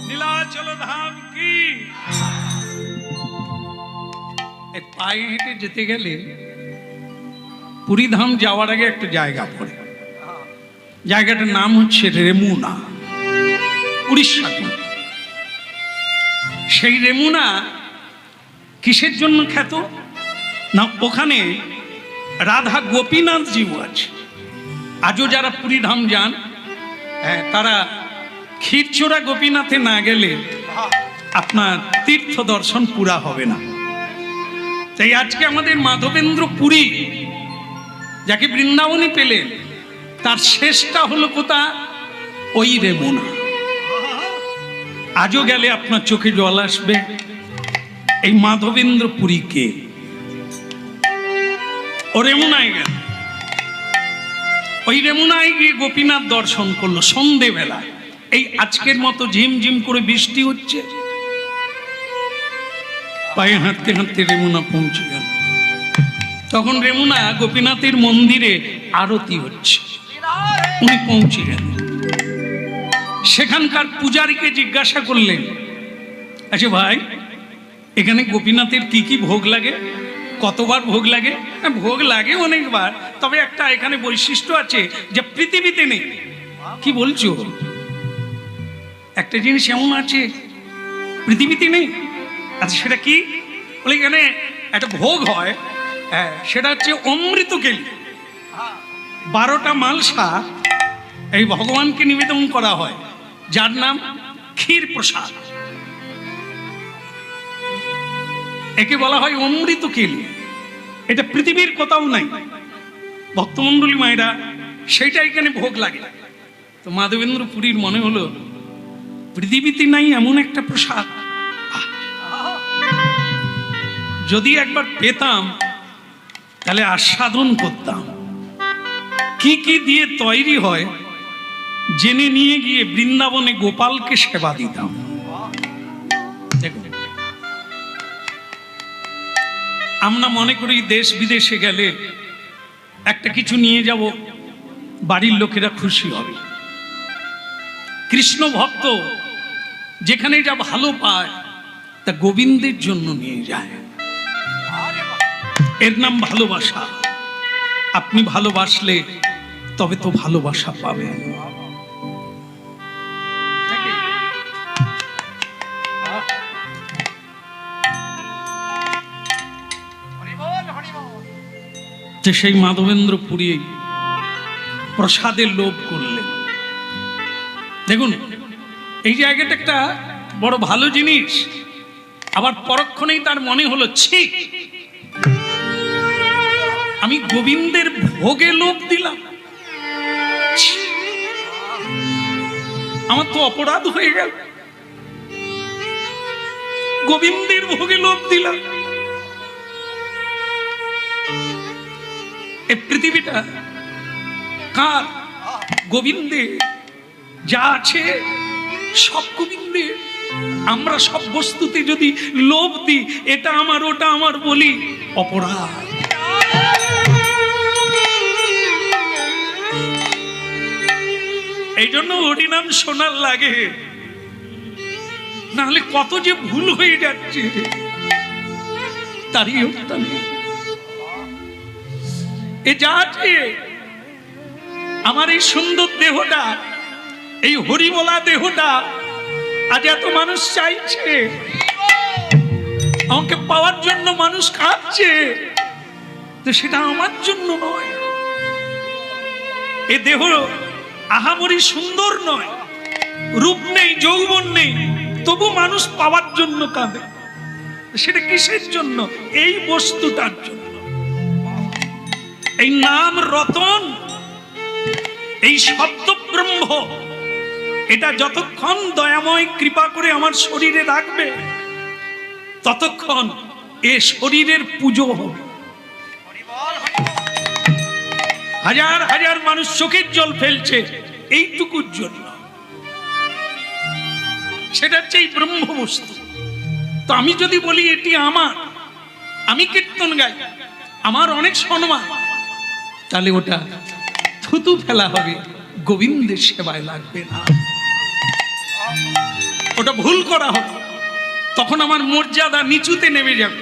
S1: নীলাচল ধাম কি। এই পায়ে হেঁটে যেতে গেলে পুরী ধাম যাওয়ার আগে একটা জায়গা পড়ে, জায়গাটার নাম হচ্ছে রেমুনা, উড়িষ্যাতে। সেই রেমুনা কিসের জন্য খ্যাত না, ওখানে রাধা গোপীনাথ জীব আছে। আজও যারা পুরী ধাম যান, তারা ক্ষীরচোরা গোপীনাথে না গেলে আপনার তীর্থ দর্শন পুরা হবে না। তাই আজকে আমাদের মাধবেন্দ্র পুরী, যাকে বৃন্দাবনী পেলেন, তার শেষটা হলো কোথা, ওই রেমুনা। আজও গেলে আপনার চোখে জল আসবে, এই মাধবেন্দ্র পুরীকে ও রেমুনায় গেল। ওই রেমুনায় গিয়ে গোপীনাথ দর্শন করলো সন্ধেবেলা। এই আজকের মতো ঝিমঝিম করে বৃষ্টি হচ্ছে, পায়ে হাঁটতে হাঁটতে রেমুনা পৌঁছে গেল। তখন রেমুনা গোপীনাথের মন্দিরে আরতি হচ্ছে, উনি পৌঁছে গেলেন। সেখানকার পূজারীকে জিজ্ঞাসা করলেন, আচ্ছা ভাই, এখানে গোপীনাথের কি কি ভোগ লাগে, কতবার ভোগ লাগে? ভোগ লাগে অনেকবার, তবে একটা এখানে বৈশিষ্ট্য আছে যে পৃথিবীতে নেই। কি বলছো? একটা জিনিস এমন আছে পৃথিবীতে নেই। আচ্ছা সেটা কি? বলে এখানে একটা ভোগ হয়, সেটা হচ্ছে অমৃত কেলি। 12টা মালসা এই ভগবানকে নিবেদন করা হয়, যার নাম ক্ষীর প্রসাদ। একে বলা হয় অমৃত কেলি। এটা পৃথিবীর কোথাও নাই। ভক্তমণ্ডলী মায়েরা সেইটা এখানে ভোগ লাগে। তো মাধবেন্দ্র পুরীর মনে হলো পৃথিবীতে নাই এমন একটা প্রসাদ, যদি একবার পেতাম তাহলে আস্বাদন করতাম। কি কি দিয়ে তৈরি হয় জেনে নিয়ে গিয়ে বৃন্দাবনে গোপালকে সেবা দিতাম। দেখুন, আমরা মনে করি দেশ বিদেশে গেলে একটা কিছু নিয়ে যাব, বাড়ির লোকেরা খুশি হবে। কৃষ্ণ ভক্ত যেখানে যা ভালো পায় তা গোবিন্দের জন্য নিয়ে যায়, এর নাম ভালোবাসা। আপনি ভালোবাসলে তবে তো ভালোবাসা পাবেন। যে সেই মাধবেন্দ্র পুরী প্রসাদের লোভ করলেন। দেখুন এই জায়গাটা একটা বড় ভালো জিনিস, আবার পরক্ষণেই তার মনে হলো ছি, আমি গোবিন্দের ভোগে লোভ দিলাম, ছি, আমার তো অপরাধ হয়ে গেল, গোবিন্দের ভোগে লোভ দিলাম। এই পৃথিবীটা কার? গোবিন্দের। যা আছে সব গোবিন্দের। আমরা সব বস্তুতে যদি লোভ দিই, এটা আমার ওটা আমার বলি, অপরাধ। এই জন্য হরিনাম শোনার লাগে, নাহলে কত যে ভুল হয়ে যাচ্ছে তারই হত্যা নেই। এ যা আছে আমার এই সুন্দর দেহটা, এই হরিবলা দেহটা আজ এত মানুষ চাইছে, আমাকে পাওয়ার জন্য মানুষ খাচ্ছে, তো সেটা আমার জন্য নয়। এ দেহ আহামরি সুন্দর নয়, রূপ নেই, যৌবন নেই, তবু মানুষ পাওয়ার জন্য কাঁদে। সেটা কিসের জন্য? এই বস্তুটার জন্য। এই নাম রতন, এই শব্দ ব্রহ্ম, এটা যতক্ষণ দয়াময় কৃপা করে আমার শরীরে রাখবে, ততক্ষণ এ শরীরের পুজো হবে। হাজার হাজার মানুষ চোখের জল ফেলছে এইটুকুর জন্য, সেটা হচ্ছে এই ব্রহ্ম বস্তু। তো আমি যদি বলি এটি আমার, আমি কীর্তন গাই, আমার অনেক সম্মান, তাহলে ওটা থুতু ফেলা হবে, গোবিন্দের সেবায় লাগবে না, ওটা ভুল করা হবে। তখন আমার মর্যাদা নিচুতে নেমে যাবে,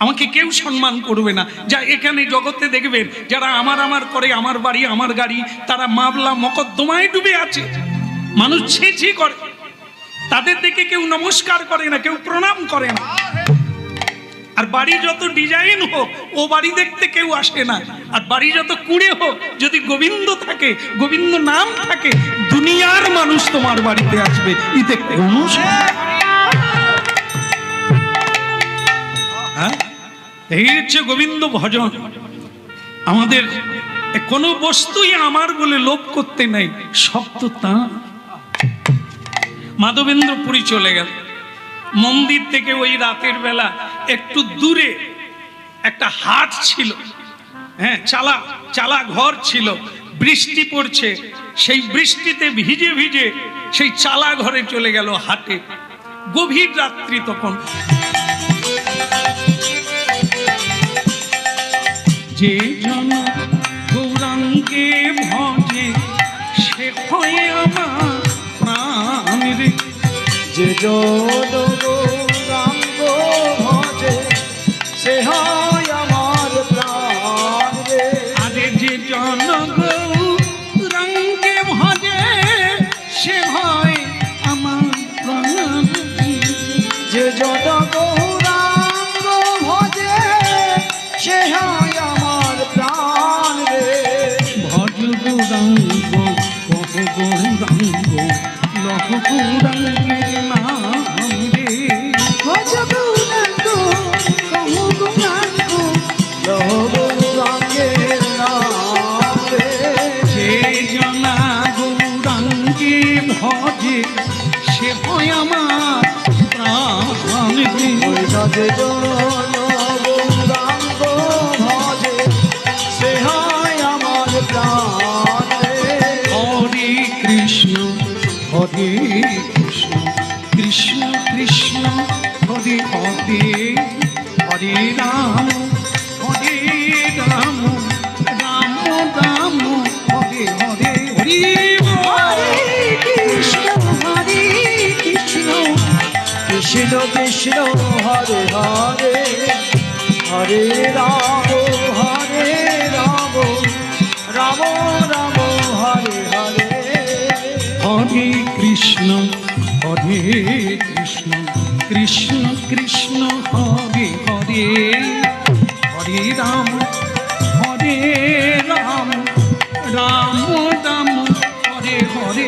S1: আমাকে কেউ সম্মান করবে না। যা এখানে জগতে দেখবেন যারা আমার আমার করে, আমার বাড়ি আমার গাড়ি, তারা মামলা মকদ্দমায় ডুবে আছে, মানুষ ছি ছি করে, তাদের দেখে কেউ নমস্কার করে না, কেউ প্রণাম করে না। আর বাড়ি যত ডিজাইন হোক, ও বাড়ি দেখতে কেউ আসে না। আর বাড়ি যত কুড়ে হোক, যদি গোবিন্দ থাকে, গোবিন্দ নাম থাকে, দুনিয়ার মানুষ তোমার বাড়িতে আসবে। ইতে এই হচ্ছে গোবিন্দ ভজন। আমাদের কোনো বস্তুই আমার বলে লোভ করতে নাই, সব তো তা। মাধবেন্দ্র পুরী চলে গেল। মন্দির থেকে ওই রাতের বেলা একটু দূরে একটা হাট ছিল, হ্যাঁ, চালা ঘর ছিল। বৃষ্টি পড়ছে, সেই বৃষ্টিতে ভিজে ভিজে সেই চালা ঘরে চলে গেল হাটে। গভীর রাত্রি তখন। যে জন গৌরাঙ্গে ভজে সে হয় আমার প্রাণের,
S3: যে জন গৌরাঙ্গ ভজে সে হয় আমার প্রাণ রে।
S1: আরে যে জন গৌরাঙ্গে ভজে সে হয় আমার প্রাণ,
S3: যে জন গৌরাঙ্গ ভজে সে হয় আমার প্রাণ রে।
S1: ভজ গৌরাঙ্গ কহ গৌরাঙ্গ লহ গৌরাঙ্গের নাম রে।
S3: ভজ গৌরাঙ্গ কহ গৌরাঙ্গ লহ গৌরাঙ্গের নাম রে।
S1: যে জনা গৌরাঙ্গে ভজে সে হয় আমার প্রাণ রে।
S3: ওই যে জন গৌরাঙ্গ ভজে সে হয় আমার প্রাণ রে।
S1: হরে কৃষ্ণ কৃষ্ণ কৃষ্ণ হরে হরে, হরে রাম রাম রাম হরে হরে।
S3: কৃষ্ণ কৃষ্ণ হরে হরে হরে রাম রাম রাম হরে হরে
S1: হরে কৃষ্ণ কৃষ্ণ কৃষ্ণ হরে হরে হরে রাম রাম রাম হরে হরে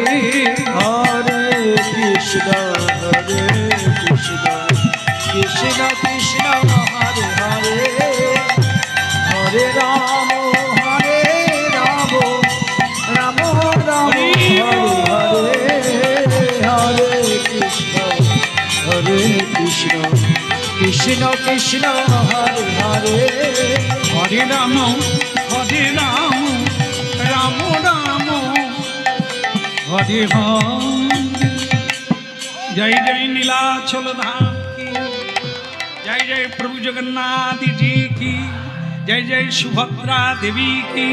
S3: হরে কৃষ্ণ কৃষ্ণ কৃষ্ণ হরে হরে হরে রাম রাম রাম হরে হরে হরে কৃষ্ণ কৃষ্ণ কৃষ্ণ হরে হরে
S1: হরে রাম রাম রাম হরে হরে जय जय नीलाचल धाम की जय जय प्रभु जगन्नाथ जी की जय जय सुभद्रा देवी की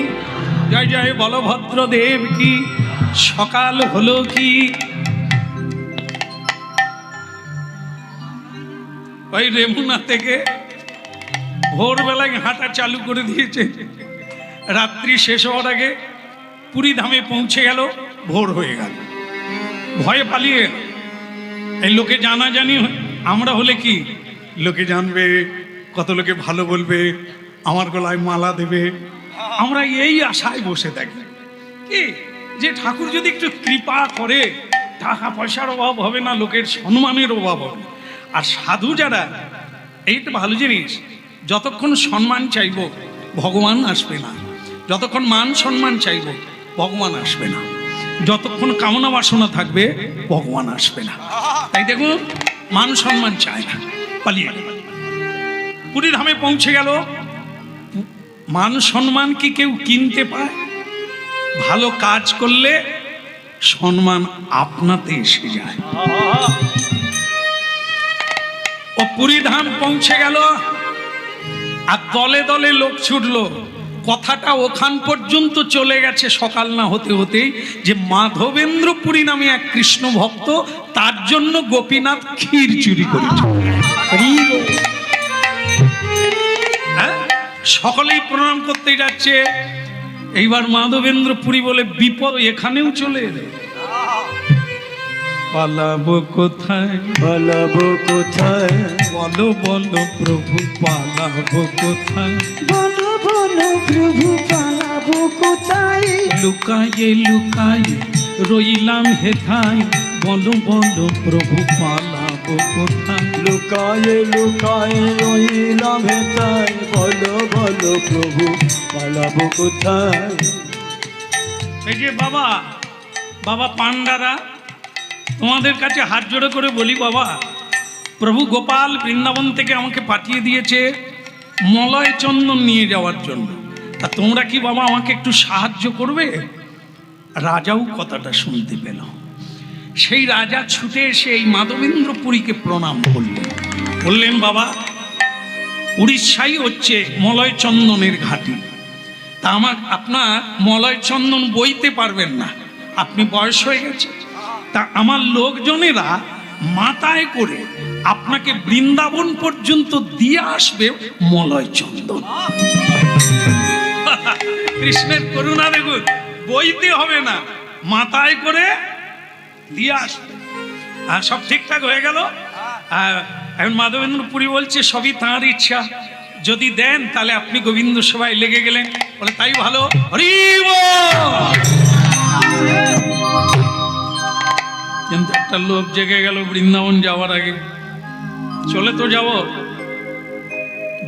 S1: जय जय बलभद्र देव की सकाल हलो की ওই রেমুনা থেকে ভোরবেলায় হাঁটা চালু করে দিয়েছে রাত্রি শেষ হওয়ার আগে পুরী ধামে পৌঁছে গেল ভোর হয়ে গেল ভয়ে পালিয়ে গেল এই লোকে জানাজানি আমরা হলে কি লোকে জানবে কত লোকে ভালো বলবে আমার গলায় মালা দেবে আমরা এই আশায় বসে থাকি কি যে ঠাকুর যদি একটু কৃপা করে টাকা পয়সার অভাব হবে না লোকের সম্মানের অভাব হবে না। আর সাধু যারা এইটা ভালো জিনিস যতক্ষণ সম্মান চাইব ভগবান আসবে না যতক্ষণ মান সম্মান চাইব ভগবান আসবে না যতক্ষণ কামনা বাসনা থাকবে ভগবান আসবে না তাই দেখুন মান সম্মান চায় না পালিয়ে গেল পুরী ধামে পৌঁছে গেল মান সম্মান কি কেউ কিনতে পায় ভালো কাজ করলে সম্মান আপনাতে এসে যায় ও পুরী ধাম পৌঁছে গেল আর দলে দলে লোক ছুটলো কথাটা ওখান পর্যন্ত চলে গেছে সকাল না হতে হতেই যে মাধবেন্দ্রপুরী নামে এক কৃষ্ণ ভক্ত তার জন্য গোপীনাথ ক্ষীর চুরি করেছে হ্যাঁ সকলেই প্রণাম করতে যাচ্ছে এইবার মাধবেন্দ্রপুরী বলে বিপদ এখানেও চলে এলে পালাবো কোথায় বলো বলো প্রভু পালাবো কোথায়
S3: প্রভু পালাবো কোথায়
S1: লুকায়ে লুকায়ে রইলাম হেথায় বলো বলো প্রভু পালাবো কোথায়
S3: লুকায়ে রইলাম হেথায় বলো প্রভু পালাবো কোথায়
S1: এই যে বাবা পান্ডারা তোমাদের কাছে হাত জোড়ে করে বলি বাবা প্রভু গোপাল বৃন্দাবন থেকে আমাকে পাঠিয়ে দিয়েছে মলয় চন্দন নিয়ে যাওয়ার জন্য তা তোমরা কি বাবা আমাকে একটু সাহায্য করবে রাজাও কথাটা শুনতে পেল সেই রাজা ছুটে এসে এই মাধবেন্দ্রপুরীকে প্রণাম বললেন বাবা উড়িষ্যাই হচ্ছে মলয় চন্দনের ঘাঁটি তা আপনার মলয় চন্দন বইতে পারবেন না আপনি বয়স হয়ে গেছে তা আমার লোকজনেরা মাথায় করে আপনাকে বৃন্দাবন পর্যন্ত দিয়ে আসবে মলয় চন্দন কৃষ্ণের করুণা দেখুন বইতে হবে না মাথায় করে দিয়ে আসবে আর সব ঠিকঠাক হয়ে গেল এখন মাধবেন্দ্রপুরী বলছে সবই তাঁর ইচ্ছা যদি দেন তাহলে আপনি গোবিন্দ সভায় লেগে গেলেন বলে তাই ভালো হরি বল। কিন্তু একটা লোক জেগে গেল বৃন্দাবন যাওয়ার আগে চলে তো যাব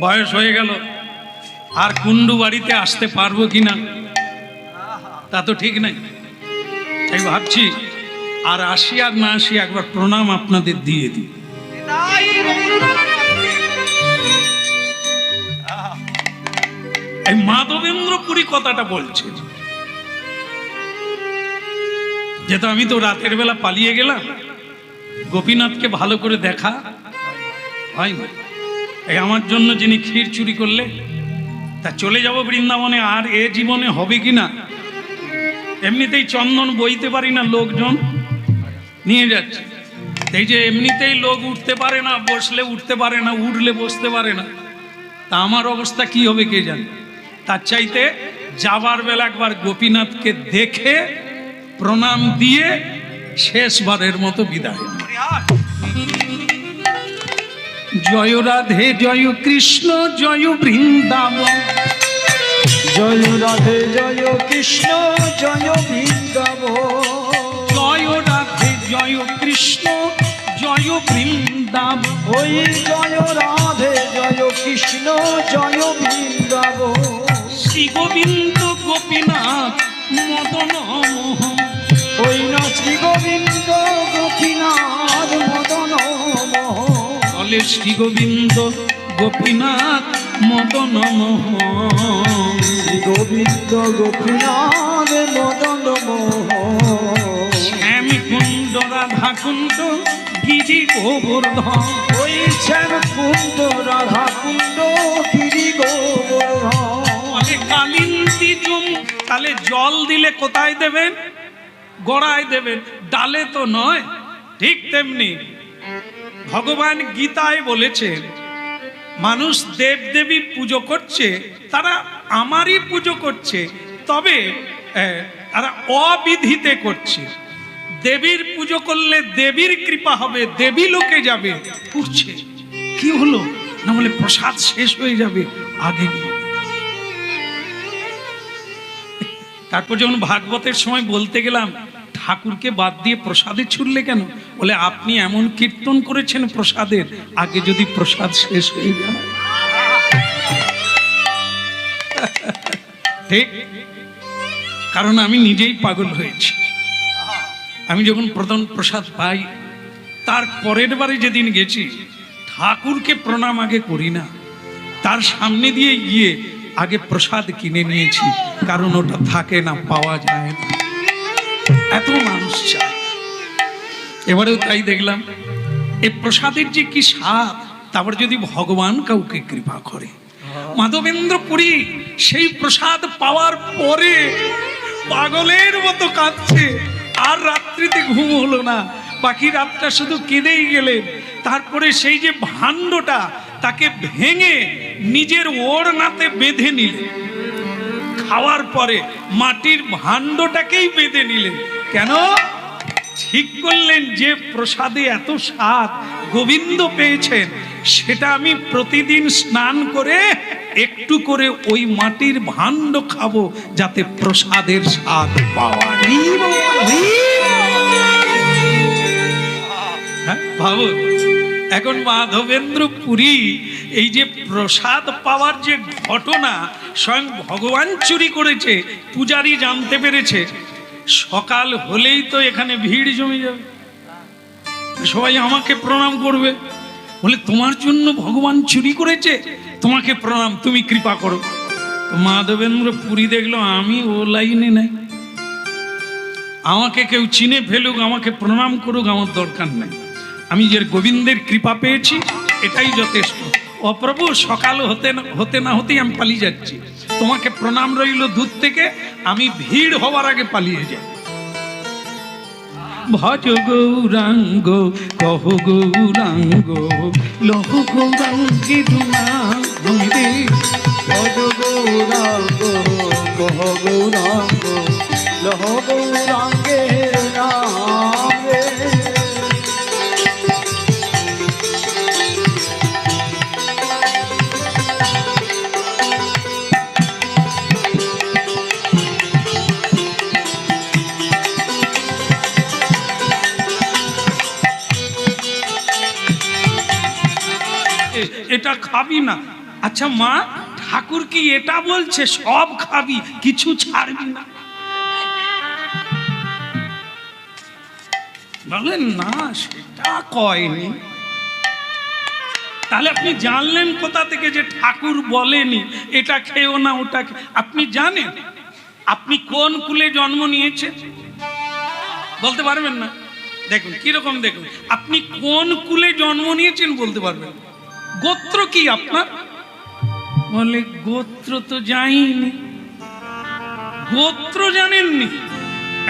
S1: বয়স হয়ে গেল আর কুণ্ডু বাড়িতে আসতে পারবো কিনা তা তো ঠিক নাই তাই ভাবছি আর আসি আর না আসি একবার প্রণাম আপনাদের দিয়ে দিই এই মাধবেন্দ্রপুরী কথাটা বলছে যেহেতু আমি তো রাতের বেলা পালিয়ে গেলাম গোপীনাথকে ভালো করে দেখা হয় না এই আমার জন্য যিনি ক্ষীর চুরি করলে তা চলে যাব বৃন্দাবনে আর এ জীবনে হবে কিনা এমনিতেই চন্দন বইতে পারি না লোকজন নিয়ে যাচ্ছে এই যে এমনিতেই লোক উঠতে পারে না, বসলে উঠতে পারে না, উঠলে বসতে পারে না, তা আমার অবস্থা কি হবে কে জানে। তার চাইতে যাবার বেলা একবার গোপীনাথকে দেখে প্রণাম দিয়ে শেষবারের মতো বিদায় নেব। জয় রাধে জয় কৃষ্ণ জয় বৃন্দাবন,
S3: জয় রাধে জয় কৃষ্ণ জয় বৃন্দাবন,
S1: জয় রাধে জয় কৃষ্ণ জয় বৃন্দাবন,
S3: ওই জয় রাধে জয় কৃষ্ণ জয় বৃন্দাবন,
S1: শ্রী গোবিন্দ গোপীনাথ মদন মোহন,
S3: ওই না শ্রী গোবিন্দ গোপীনাথ মদন মোহন,
S1: বলে শ্রী গোবিন্দ গোপীনাথ মদন মোহন,
S3: শ্রী গোবিন্দ গোপীনাথ মদন মোহন,
S1: শ্যাম কুণ্ড রাধা কুণ্ড গিরি গোবর্ধন,
S3: ওই শ্যাম কুণ্ড রাধা কুণ্ড গিরি গোবর্ধন,
S1: বলে কালিন্দী জম, তাহলে জল দিলে কোথায় দেবেন? গোড়ায় দেবেন, ডালে তো নয়। ঠিক তেমনি ভগবান গীতায় বলেছেন মানুষ দেবদেবী পুজো করছে, তারা আমারই পুজো করছে, তবে তারা অবিধিতে করছে। দেবীর পুজো করলে দেবীর কৃপা হবে, দেবী লোকে যাবে, করছে কি হলো না, বলে প্রসাদ শেষ হয়ে যাবে আগে গিয়ে। তারপর যখন ভাগবতের সময় বলতে গেলাম ঠাকুরকে বাদ দিয়ে প্রসাদে ছুড়লে কেন, বলে আপনি এমন কীর্তন করেছেন প্রসাদের, আগে যদি প্রসাদ শেষ হয়ে যায়। ঠিক, কারণ আমি নিজেই পাগল হয়েছি। আমি যখন প্রথম প্রসাদ পাই, তার পরের বারে যেদিন গেছি, ঠাকুরকে প্রণাম আগে করি না, তার সামনে দিয়ে গিয়ে আগে প্রসাদ কিনে নিয়েছি, কারণ ওটা থাকে না, পাওয়া যায় না, এত মানুষ চায়। এবারেও তাই দেখলাম এই প্রসাদের যে কি স্বাদ, তারপর যদি ভগবান কাউকে কৃপা করে। মাধবেন্দ্রপুরী সেই প্রসাদ পাওয়ার পরে পাগলের মতো কাঁদছে, আর রাত্রিতে ঘুম হলো না, বাকি রাতটা শুধু কেঁদেই গেলেন। তারপরে সেই যে ভাণ্ডটা, তাকে ভেঙে নিজের ওড়নাতে বেঁধে নিলেন। খাওয়ার পরে মাটির ভাণ্ডটাকেই বেঁধে নিলেন। কেন? ঠিক করলেন যে প্রসাদে এত স্বাদ গোবিন্দ পেয়েছেন, সেটা আমি প্রতিদিন স্নান করে একটু করে ওই মাটির ভাণ্ড খাবো, যাতে প্রসাদের স্বাদ পাওয়া যায়। হ্যাঁ, ভাবুন, এখন মাধবেন্দ্র পুরী এই যে প্রসাদ পাওয়ার যে ঘটনা, স্বয়ং ভগবান চুরি করেছে, পূজারী জানতে পেরেছে, সকাল হলেই তো এখানে ভিড় জমে যাবে, সবাই আমাকে প্রণাম করবে, বলে তোমার জন্য ভগবান চুরি করেছে, তোমাকে প্রণাম, তুমি কৃপা করো। তো মাধবেন্দ্র পুরী দেখলো আমি ও লাইনে নাই, আমাকে কেউ চিনে ফেলুক, আমাকে প্রণাম করুক, আমার দরকার নাই, আমি যে গোবিন্দের কৃপা পেয়েছি এটাই যথেষ্ট। ও প্রভু, সকাল হতে না হতেই আমি পালিয়ে যাচ্ছি, তোমাকে প্রণাম রইল দূর থেকে, আমি ভিড় হওয়ার আগে পালিয়ে যাই। ভজ গৌরাঙ্গ কহ গৌরাঙ্গ লহ গৌরাঙ্গী দুনা রে,
S3: ভজ গৌরাঙ্গ কহ গৌরাঙ্গ লহ গৌরাঙ্গে নাম রে,
S1: এটা খাবি না। আচ্ছা মা, ঠাকুর কি এটা বলছে সব খাবি, কিছু ছাড়বি না? বলেন না, সেটা কয়নি। তাহলে আপনি জানলেন কোথা থেকে যে ঠাকুর বলেনি এটা খেও না ওটা? আপনি জানেন আপনি কোন কুলে জন্ম নিয়েছেন? বলতে পারবেন না? দেখুন কিরকম, দেখুন আপনি কোন কুলে জন্ম নিয়েছেন বলতে পারবেন। গোত্র কি আপনার? বলে গোত্র তো জানিনি। গোত্র জানেননি?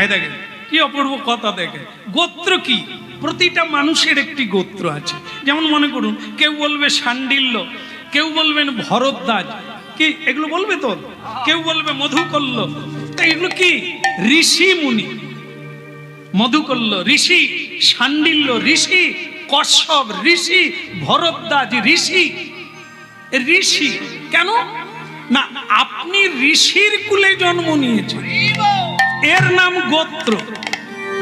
S1: এই দেখেন কি অপূর্ব কথা দেখে। গোত্র কি? প্রতিটা মানুষের একটি গোত্র আছে। যেমন মনে করুন, কেউ বলবে শাণ্ডিল্য, কেউ বলবেন ভরদ্বাজ, কি এগুলো বলবে তো, কেউ বলবে মধুকল্য। তা এগুলো কি? ঋষি মুনি। মধুকল্য ঋষি, শাণ্ডিল্য ঋষি, কশ্যপ ঋষি, ভরদ্বাজ ঋষি। ঋষি কেন না? আপনি ঋষির কুলে জন্ম নিয়েছেন, এর নাম গোত্র।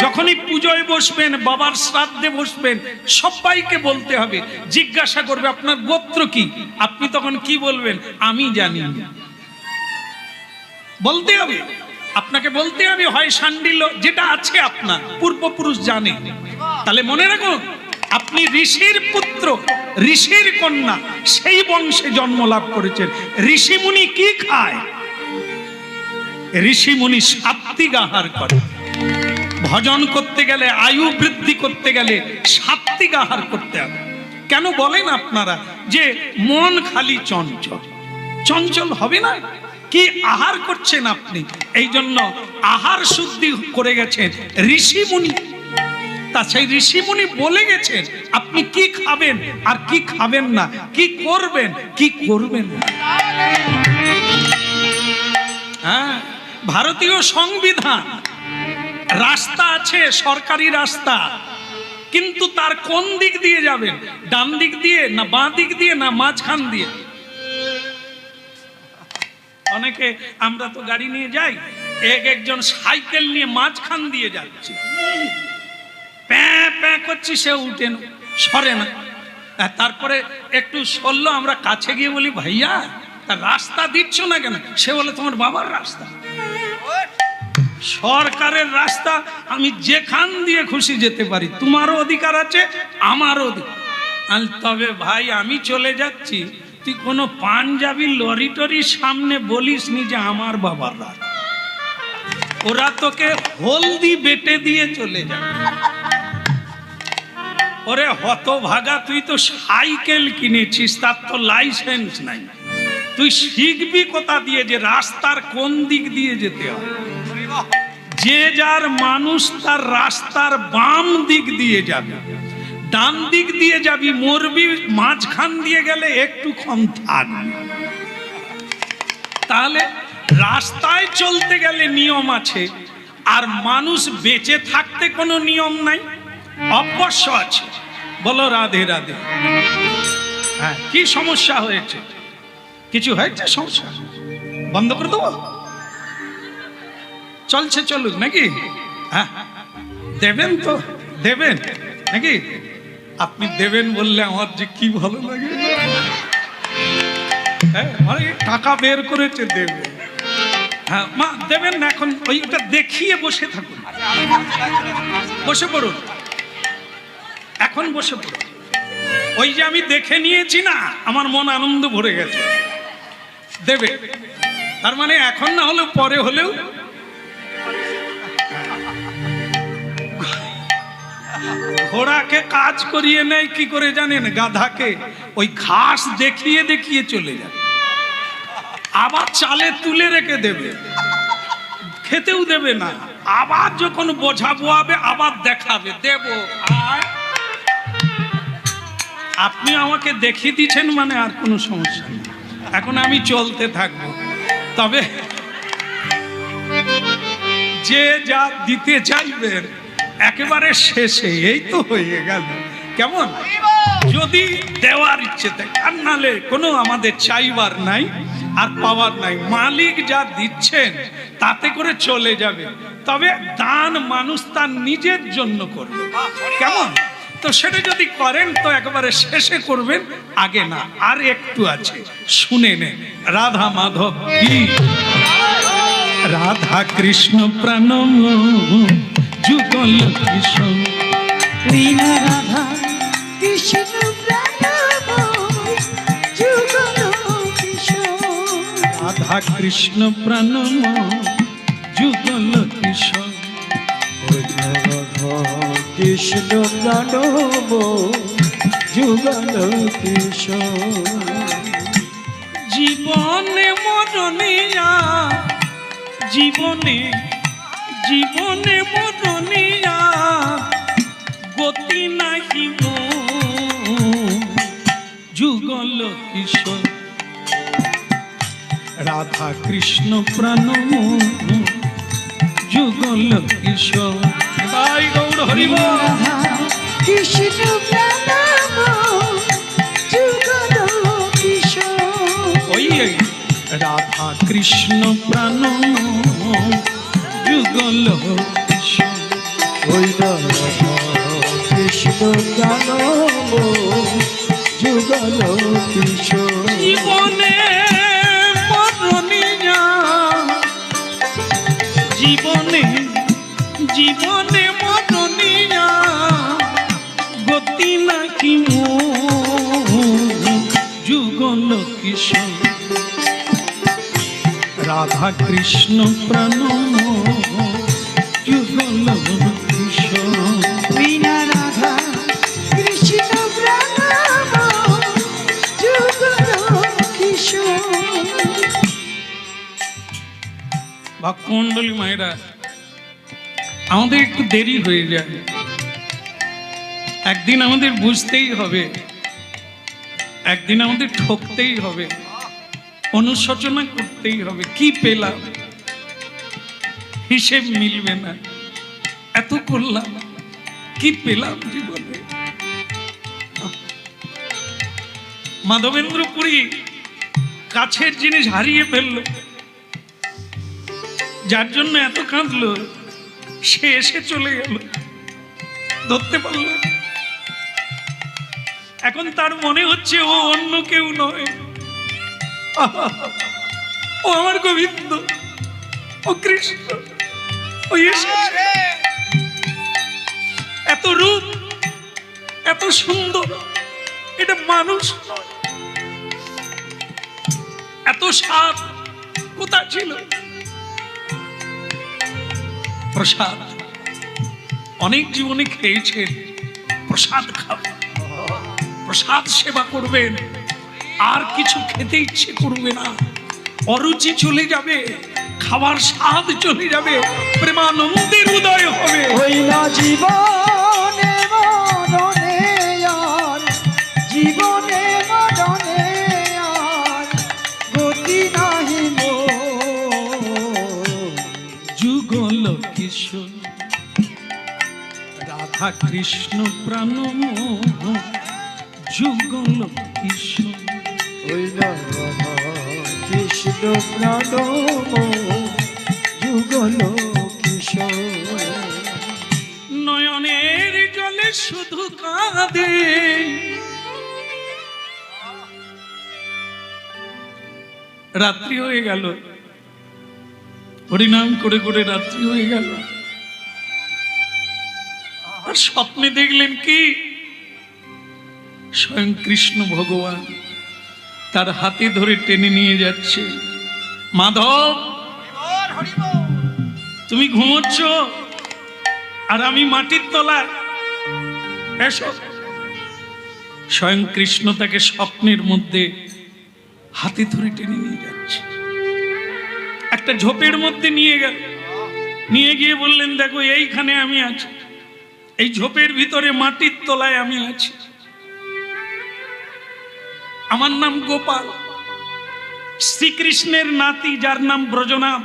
S1: যখনই পুজোয় বসবেন, বাবার শ্রাদ্ধে বসবেন, সবাইকে বলতে হবে, জিজ্ঞাসা করবে আপনার গোত্র কি? আপনি তখন কি বলবেন? আমি জানি না। বলতে হবে, আপনাকে বলতে হবে হয় শাণ্ডিল্য, যেটা আছে আপনার পূর্বপুরুষ জানে। তাহলে মনে রাখুন, আপনি ঋষির পুত্র, ঋষির কন্যা, সেই বংশে জন্ম লাভ করেছেন। ঋষিমুনি কি খায়? ঋষিমুনি সাত্ত্বিক আহার করে। ভজন করতে গেলে, আয়ু বৃদ্ধি করতে গেলে সাত্ত্বিক আহার করতে হবে। কেন বলেন আপনারা যে মন খালি চঞ্চল? চঞ্চল হবে না? কি আহার করছেন আপনি? এই জন্য আহার শুদ্ধি করে গেছেন ঋষিমুনি। তা সেই ঋষিমুনি বলে গেছেন আপনি কি খাবেন আর কি খাবেন না, কি করবেন কি করবেন না। হ্যাঁ, ভারতীয় সংবিধান, রাস্তা আছে, সরকারি রাস্তা, কিন্তু তার কোন দিক দিয়ে যাবেন? ডান দিক দিয়ে না বাঁ দিক দিয়ে না মাঝখান দিয়ে? অনেকে, আমরা তো গাড়ি নিয়ে যাই, একজন সাইকেল নিয়ে মাঝখান দিয়ে যাচ্ছে, প্যাঁ প্যাঁ করছি, সে উঠে সরে না। তারপরে একটু সরলো, আমরা কাছে গিয়ে বলি ভাইয়া তা রাস্তা দিচ্ছ না কেন? সে বলে তোমার বাবার রাস্তা। সরকারের রাস্তা, আমি যেখান দিয়ে খুশি যেতে পারি, তোমারও অধিকার আছে, আমারও অধিকার। তবে ভাই আমি চলে যাচ্ছি, তুই কোনো পাঞ্জাবি লরি টরির সামনে বলিস নি যে আমার বাবার রাস্তা। ওরা তোকে হলদি বেটে দিয়ে চলে যাবে। ওরে হতভাগা, তুই তো সাইকেল কিনেছিস, তার তো লাইসেন্স নাই। তুই শিখবি কোথা দিয়ে যে রাস্তার কোন দিক দিয়ে যেতে হয়। যে যার মানুষ তার রাস্তার বাম দিক দিয়ে যাবে, ডান দিক দিয়ে যাবি, মরবি মাঝখান দিয়ে গেলে একটু কম থাকবে। তাহলে রাস্তায় চলতে গেলে নিয়ম আছে, আর মানুষ বেঁচে থাকতে কোনো নিয়ম নাই? অবশ্য আছে। বলো রাধে রাধে। হ্যাঁ, কি সমস্যা হয়েছে? কিছু হয়েছে সমস্যা? বন্ধ করে দেবো? চলছে চলুক নাকি? হ্যাঁ, দেবেন তো? দেবেন নাকি? আপনি দেবেন বললে আমার যে কি ভালো লাগে। হ্যাঁ, টাকা বের করেছে, দেবে। হ্যাঁ মা, দেবেন না এখন? ওইটা দেখিয়ে বসে থাকুন, বসে পড়ুন, এখন বসে পড়ুন। ওই যে আমি দেখে নিয়েছি না, আমার মন আনন্দ ভরে গেছে। দেবে তার মানে এখন না হলেও পরে হলেও। ঘোড়াকে কাজ করিয়ে নেয় কি করে জানেন? গাধাকে ওই ঘাস দেখিয়ে দেখিয়ে চলে যায়, আবার চালে তুলে রেখে দেবে, খেতেও দেবে না। আবার যখন বোঝা বোয়াবে আবার দেখাবে, দেব। আপনি আমাকে দেখিয়ে দিচ্ছেন মানে আর কোনো সমস্যা নেই, এখন আমি চলতে থাকবো। তবে যে যা দিতে চাইবেন একেবারে শেষে, এই তো হয়ে গেল। কেমন? যদি দেওয়ার ইচ্ছে থাকে, আর নালে কোনো আমাদের চাইবার নাই আর পাওয়ার নাই। মালিক যা দিচ্ছেন তাতে করে চলে যাবে। তবে দান মানুষ তার নিজের জন্য করবে। কেমন? তো সেটা যদি করেন তো একেবারে শেষে করবেন, আগে না। আর একটু আছে, শুনে নেন। রাধা মাধব কি, রাধা কৃষ্ণ প্রাণম যুগল কিশোর,
S3: রাধা কৃষ্ণ যুগল কিশোর,
S1: রাধা কৃষ্ণ প্রাণম যুগল কিশোর,
S3: কৃষ্ণ প্রাণব যুগল কিশোর।
S1: জীবনে মরণে জীবনে জীবনে মরণিয়া গতি নাহি যুগল কিশোর রাধা কৃষ্ণ প্রাণ যুগল কিশোর ভাই গৌর হরিব
S4: কৃষ্ণ প্রাণাম যুগল কিশোর।
S1: ওই রাধা কৃষ্ণ প্রাণ যুগল কিশোর
S3: ওই রাধা কৃষ্ণ জানো যুগল কিশোর
S1: জীবনে মরণিয়া জীবনে জীবনে মরণিয়া গতি নাকি যুগল কিশোর রাধা কৃষ্ণ প্রাণ যুগল কিশোর
S4: বিনা রাধা কৃষ্ণ প্রাণাম যুগল কিশোর।
S1: ভক্তমণ্ডলী মায়েরা, আমাদের একটু দেরি হয়ে যায়, একদিন আমাদের বুঝতেই হবে, একদিন আমাদের ঠকতেই হবে, অনুশোচনা করতেই হবে। কি পেলাম হিসেব মিলবে না, এত করলাম কি পেলাম জীবনে। মাধবেন্দ্রপুরী কাছের জিনিস হারিয়ে ফেললো, যার জন্য এত কাঁদলো, সে এসে চলে গেল, ধরতে পারল। এখন তার মনে হচ্ছে ও অন্য কেউ নয়, ও আমার গোবিন্দ, ও কৃষ্ণ, ও এসেছে। এত রূপ, এত সুন্দর, এটা মানুষ নয়। এত স্বাদ কোথায় ছিল? প্রসাদ অনেক জীবনে খেয়েছেন, প্রসাদ খাবেন, প্রসাদ সেবা করবেন, আর কিছু খেতে ইচ্ছে করবে না, অরুচি চলে যাবে, খাবার স্বাদ চলে যাবে, প্রেমানন্দের উদয় হবে।
S3: ওই না জীবনে মরণে আর জীবনে মরণে আর গতি নাহি
S1: যুগল কিশোর রাধা কৃষ্ণ প্রাণ যুগল কিশোর
S3: ওই না রাধা কৃষ্ণ প্রাণ যুগল কিশোর
S1: নয়নের জলে শুধু কাঁদে, রাত্রি হয়ে গেল, হরিনাম করে করে রাত্রি হয়ে গেল, আর স্বপ্নে দেখলেন কি? স্বয়ং কৃষ্ণ ভগবান তার হাতে ধরে টেনে নিয়ে যাচ্ছে। মাধব, তুমি ঘুমোচ্ছ আর আমি মাটির তলায়, এসো। স্বয়ং কৃষ্ণ তাকে স্বপ্নের মধ্যে হাতে ধরে টেনে নিয়ে যাচ্ছে, একটা ঝোপের মধ্যে নিয়ে গেল, নিয়ে গিয়ে বললেন দেখো এইখানে আমি আছি, এই ঝোপের ভিতরে মাটির তলায় আমি আছি, আমার নাম গোপাল, শ্রীকৃষ্ণের নাতি যার নাম ব্রজনাথ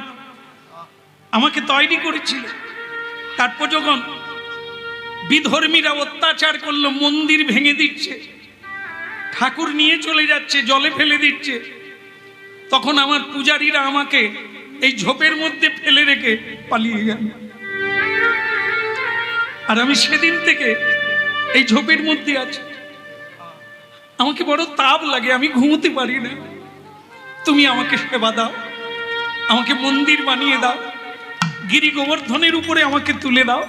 S1: আমাকে তৈরি করেছিল। তারপর যখন বিধর্মীরা অত্যাচার করলো, মন্দির ভেঙে দিচ্ছে, ঠাকুর নিয়ে চলে যাচ্ছে, জলে ফেলে দিচ্ছে, তখন আমার পূজারীরা আমাকে এই ঝোপের মধ্যে ফেলে রেখে পালিয়ে গেল। আর আমি সেদিন থেকে এই ঝোপের মধ্যে আছি। আমাকে বড় তাপ লাগে, আমি ঘুমোতে পারি না। তুমি আমাকে সেবা দাও, আমাকে মন্দির বানিয়ে দাও, গিরি গোবর্ধনের উপরে আমাকে তুলে দাও,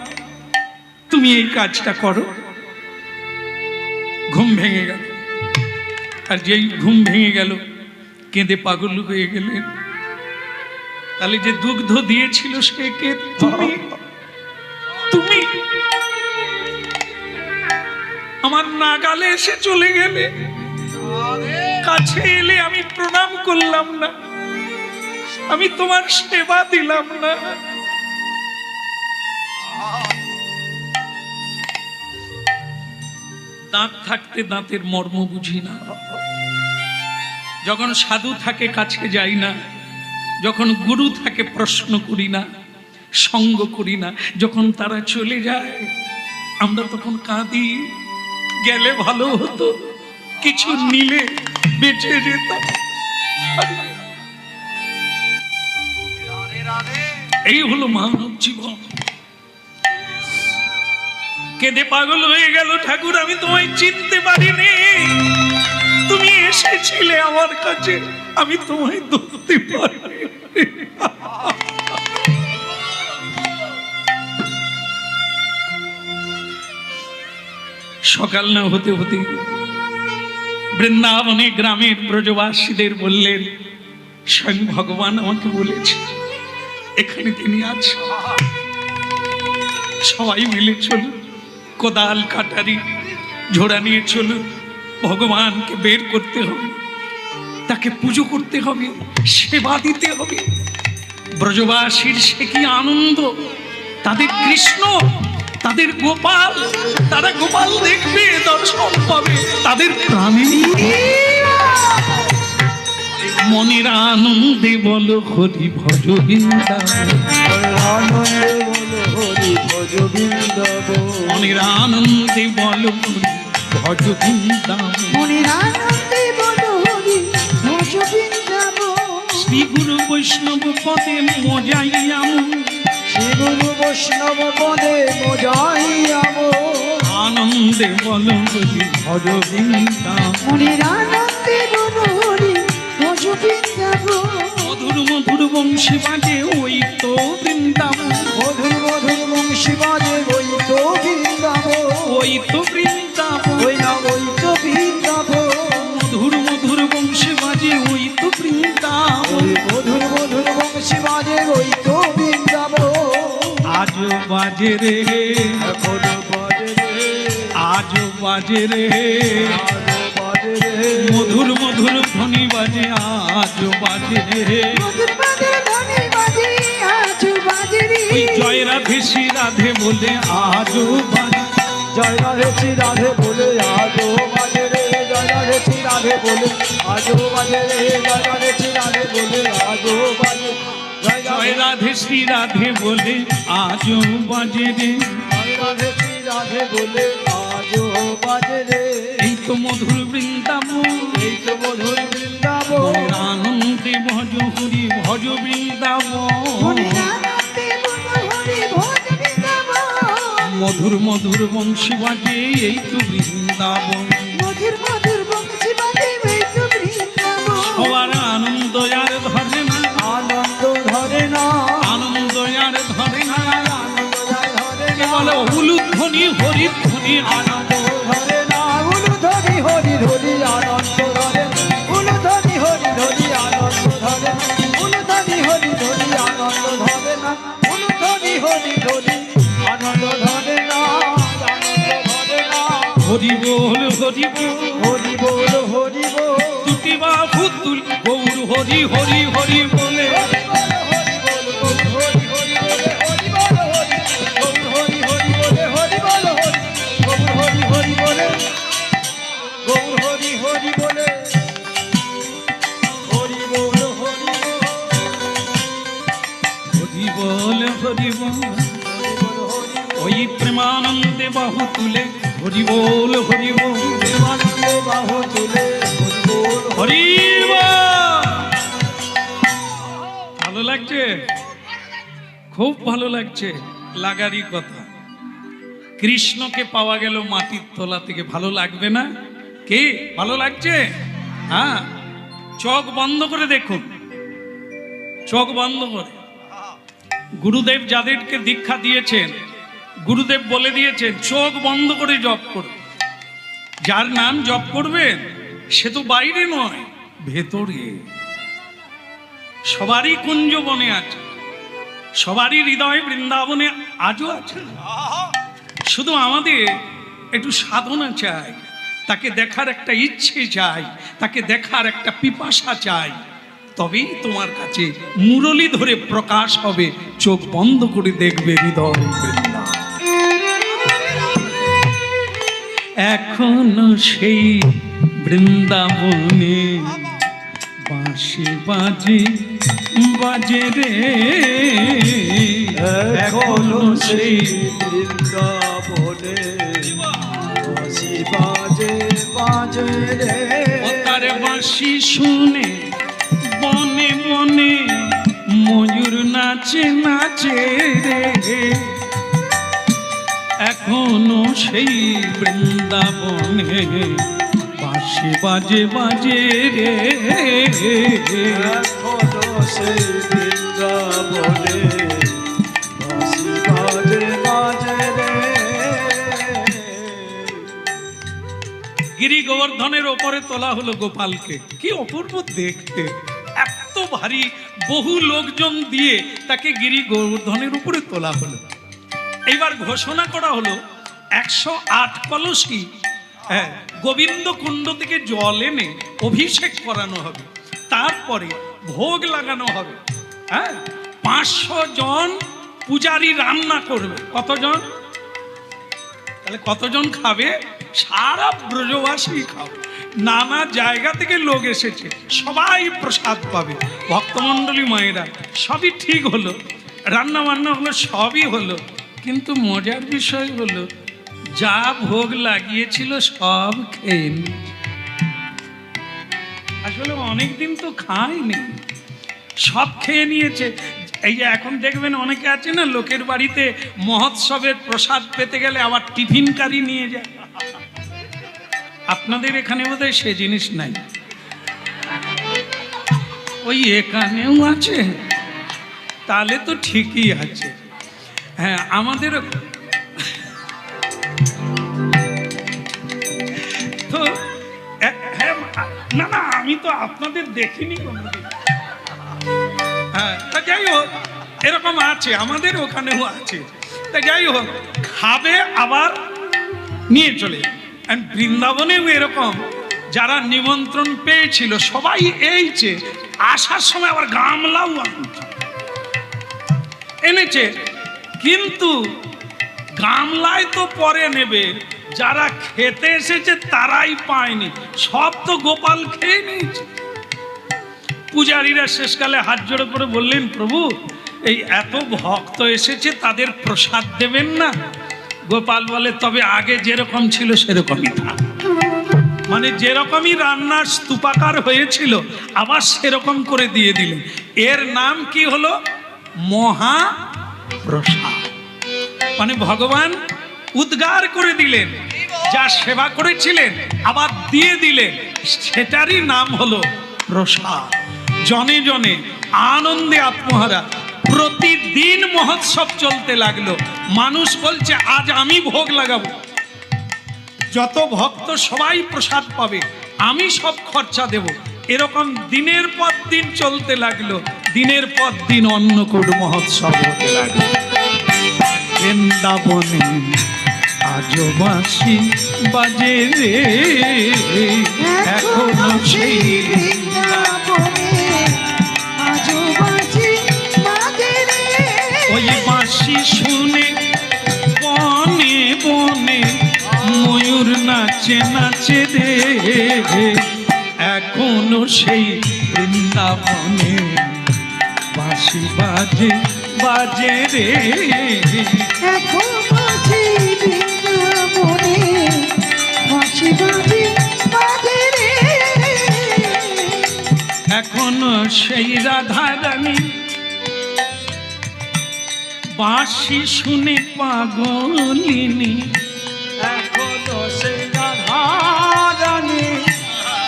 S1: তুমি এই কাজটা করো। ঘুম ভেঙে গেল, আর যেই ঘুম ভেঙে গেল কেঁদে পাগল হয়ে গেলেন। তাহলে যে দুগ্ধ দিয়েছিল সে কে? তুমি। তুমি আমার নাগালে এসে চলে গেলে, কাছে এলে আমি প্রণাম করলাম না, আমি তোমার সেবা দিলাম না। দাঁত থাকতে দাঁতের মর্ম বুঝি না, যখন সাধু থাকে কাছে যাই না, যখন গুরু থাকে প্রশ্ন করি না, সঙ্গ করি না, যখন তারা চলে যায় আমরা তখন কাঁদি, গেলে ভালো হতো, কিছু নিলে বেঁচে যেতাম। এই হলো মানব জীবন। কেঁদে পাগল হয়ে গেল ঠাকুর, আমি তোমায় চিনতে পারিনি, তুমি এসেছিলে আমার কাছে, আমি তোমায় ধরতে পারিনি। সকাল না হতে হতে বৃন্দাবনে গ্রামের ব্রজবাসীদের বললেন, স্বয়ং ভগবান আমাকে বলেছে এখানে তিনি আছেন, সবাই মিলে চলুন, কোদাল কাটারি ঝোড়া নিয়ে চলুন, ভগবানকে বের করতে হবে, তাকে পুজো করতে হবে, সেবা দিতে হবে। ব্রজবাসীর সে কি আনন্দ, তাদের কৃষ্ণ, তাদের গোপাল, তারা গোপাল দেখবে, দর্শন পাবে, তাদের প্রাণে মনের আনন্দে বলো হরি ভজ বৃন্দাবন,
S3: আনন্দে বলো হরি ভজ বৃন্দাবন,
S1: মনের আনন্দে বলো হরি ভজ বৃন্দাবন,
S4: মনের আনন্দে বলো হরি ভজ বৃন্দাবন।
S1: শ্রী গুরু বৈষ্ণব পদে মজাইয়াম,
S3: শ্রী গুরু বৈষ্ণব পদে মজাইয়াম,
S1: আনন্দে বলো হরি ভজ বৃন্দাবন,
S4: মনের আনন্দে বলো হরি ভজ বৃন্দাবন।
S1: মধুর মধুর বংশী বাজে ওই তো বৃন্দাবন,
S3: মধুর মধুর বংশী বাজে ওই তো বৃন্দাবন,
S1: ওই তো বৃন্দাবন,
S3: ওই না ওই তো বৃন্দাবন,
S1: মধুর মধুর বংশী বাজে ওই তো বৃন্দাবন,
S3: ওই মধুর মধুর বংশী বাজে ওই তো বৃন্দাবন।
S1: আজও বাজে রে,
S3: এখনো বাজে রে,
S1: আজও বাজে রে,
S3: আজও বাজে রে,
S1: মধুর মধুর ধ্বনি বাজে আজও বাজে রে,
S4: মধুর বাজে ধনী বাজে আজ বাজে রে।
S1: ওই জয় রাধে শ্রী রাধে বলে আজও বাজে,
S3: জয় রাধে শ্রী রাধে বলে আজও বাজে রে, জয় রাধে শ্রী রাধে বলে আজও বাজে রে, জয় রাধে শ্রী রাধে বলে আজও বাজে,
S1: জয় রাধে শ্রী রাধে বলে আজও বাজে রে,
S3: জয় রাধে শ্রী রাধে বলে আজও বাজে রে।
S1: এই তো মধুর বৃন্দাবন,
S3: এই তো মধুর বৃন্দাবন,
S1: মনের আনন্দে ভজ হরি ভজ বৃন্দাবন,
S4: মনের আনন্দে বলো হরি ভজ বৃন্দাবন।
S1: মধুর মধুর বংশী বাজে এই তো বৃন্দাবন,
S4: মধুর মধুর বংশী বাজে এই তো বৃন্দাবন।
S1: সবার আনন্দ আর ধরে না,
S3: আনন্দ ধরে না,
S1: আনন্দ আর ধরে না,
S3: আনন্দ ধরে না,
S1: কেবল উলুধ্বনি হরিধ্বনি আনন্দ,
S3: ধরে না, উলুধ্বনি হরি ধরি আনন্দ ধরে, উলুধ্বনি হরি ধরি আনন্দ ধরে, উলুধ্বনি হরি ধরি আনন্দ ধরে না, উলুধ্বনি হরি ধরি আনন্দ ধরে না, আনন্দ ধরে না।
S1: হরি বল হরি বল,
S3: হরি বল হরি বল,
S1: দুটি বাহু তুল গৌর হরি হরি হরি বলে,
S3: হরি বল হরি হরি বলে, হরি বল হরি, গৌর হরি হরি বলে, হরি বল হরি, গৌর হরি হরি বলে, গৌর হরি হরি বলে, হরি বল হরি বল,
S1: হরি বল হরি বল,
S3: হরি বল হরি বল,
S1: ওই প্রেমানন্দে বাহু তুলে হরি বল হরি বল,
S3: প্রেমানন্দে বাহু তুলে হরি বল হরি।
S1: হরি বল। ভালো লাগছে, খুব ভালো লাগছে, লাগারই কথা। কৃষ্ণকে পাওয়া গেল মাটির তলা থেকে, ভালো লাগবে না? কে ভালো লাগছে? হ্যাঁ, চোখ বন্ধ করে দেখুন, চোখ বন্ধ করে। গুরুদেব যাদেরকে দীক্ষা দিয়েছেন, গুরুদেব বলে দিয়েছেন চোখ বন্ধ করে জপ করবে। যার নাম জপ করবেন সে তো বাইরে নয়, ভেতরে। সবারই কুঞ্জ বনে আছে, সবারই হৃদয় বৃন্দাবনে আজও আছে। শুধু আমাদের একটু সাধনা চাই, তাকে দেখার একটা ইচ্ছে চাই, তাকে দেখার একটা পিপাসা চাই, তবেই তোমার কাছে মুরলি ধরে প্রকাশ হবে। চোখ বন্ধ করে দেখবে হৃদয় বৃন্দাবন। এখনো সেই বৃন্দাবনে বাঁশি বাজে বাজে রে,
S3: এখনো সেই বৃন্দাবনে বাঁশি বাজে বাজে রে।
S1: ও তার বাঁশি শুনে বনে বনে ময়ূর নাচে নাচে রে, এখনো সেই বৃন্দাবনে বাঁশি বাজে বাজে রে,
S3: এখনো সেই বৃন্দাবনে বাঁশি বাজে বাজে রে।
S1: গিরি গোবর্ধনের ওপরে তোলা হলো গোপালকে, কি অপূর্ব দেখতে, এত ভারী, বহু লোকজন দিয়ে তাকে গিরি গোবর্ধনের উপরে তোলা হলো। এইবার ঘোষণা করা হলো 108 কলসি গোবিন্দ কুণ্ড থেকে জল এনে অভিষেক করানো হবে, তারপরে ভোগ লাগানো হবে। 500 জন পূজারি রান্না করবে। কতজন? তাহলে কতজন খাবে? সারা ব্রজবাসী খাবে, নানা জায়গা থেকে লোক এসেছে, সবাই প্রসাদ পাবে। ভক্তমণ্ডলী মায়েরা, সবই ঠিক হলো, রান্না বান্না হলো, সবই হলো, কিন্তু মজার বিষয় হলো যা ভোগ লাগিয়েছিল সব খেয়ে নিয়েছে। আসলে অনেকদিন তো খায়নি, সব খেয়ে নিয়েছে। এই যে এখন দেখবেন অনেকে আছে না, লোকের বাড়িতে মহোৎসবের প্রসাদ পেতে গেলে আবার টিফিন কারি নিয়ে যায়। আপনাদের এখানে বোধহয় সে জিনিস নাই, ওই এখানেও আছে, তাহলে তো ঠিকই আছে। হ্যাঁ, আমাদের তো হ্যাঁ, না না, আমি তো আপনাদের দেখিনি কোনোদিন। হ্যাঁ, তা যাই হোক, এরকম আছে, আমাদের ওখানেও আছে। তা যাই হোক, খাবে আবার নিয়ে চলে। বৃন্দাবনেও এরকম, যারা নিমন্ত্রণ পেয়েছিল সবাই এইছে, আসার সময় আবার গামলাও এনেছে, কিন্তু গামলায় তো পরে নেবে, যারা খেতে এসেছে তারাই পায়নি, সব তো গোপাল খেয়ে নিয়েছে। পূজারীরা শেষকালে হাত জোড়ে করে বললেন, প্রভু এই এত ভক্ত এসেছে, তাদের প্রসাদ দেবেন না? গোপাল বলে, তবে আগে যেরকম ছিল সেরকমই থাক। মানে যেরকমই রান্নার স্তূপাকার হয়েছিল আবার সেরকম করে দিয়ে দিলেন। এর নাম কি হলো? মহাপ্রসাদ। মানে ভগবান উদ্গার করে দিলেন, যা সেবা করেছিলেন আবার দিয়ে দিলেন, সেটারই নাম হলো প্রসাদ। জনে জনে আনন্দে আত্মহারা, প্রতিদিন মহোৎসব চলতে লাগলো। মানুষ বলছে আজ আমি ভোগ লাগাবো, যত ভক্ত সবাই প্রসাদ পাবে, আমি সব খরচা দেব। এরকম দিনের পর দিন চলতে লাগলো, দিনের পর দিন অন্নকূট মহোৎসব হতে লাগলো। বৃন্দাবনে আজও বাঁশি বাজে রে, এখনো সেই ওই বাঁশি শুনে বনে বনে ময়ূর নাচে নাচে রে, এখনো সেই বৃন্দাবনে বাঁশি বাজে বাজে রে, এখনো সেই রাধা রানী বাঁশি শুনে পাগলিনী,
S3: এখনো সেই রাধা রানী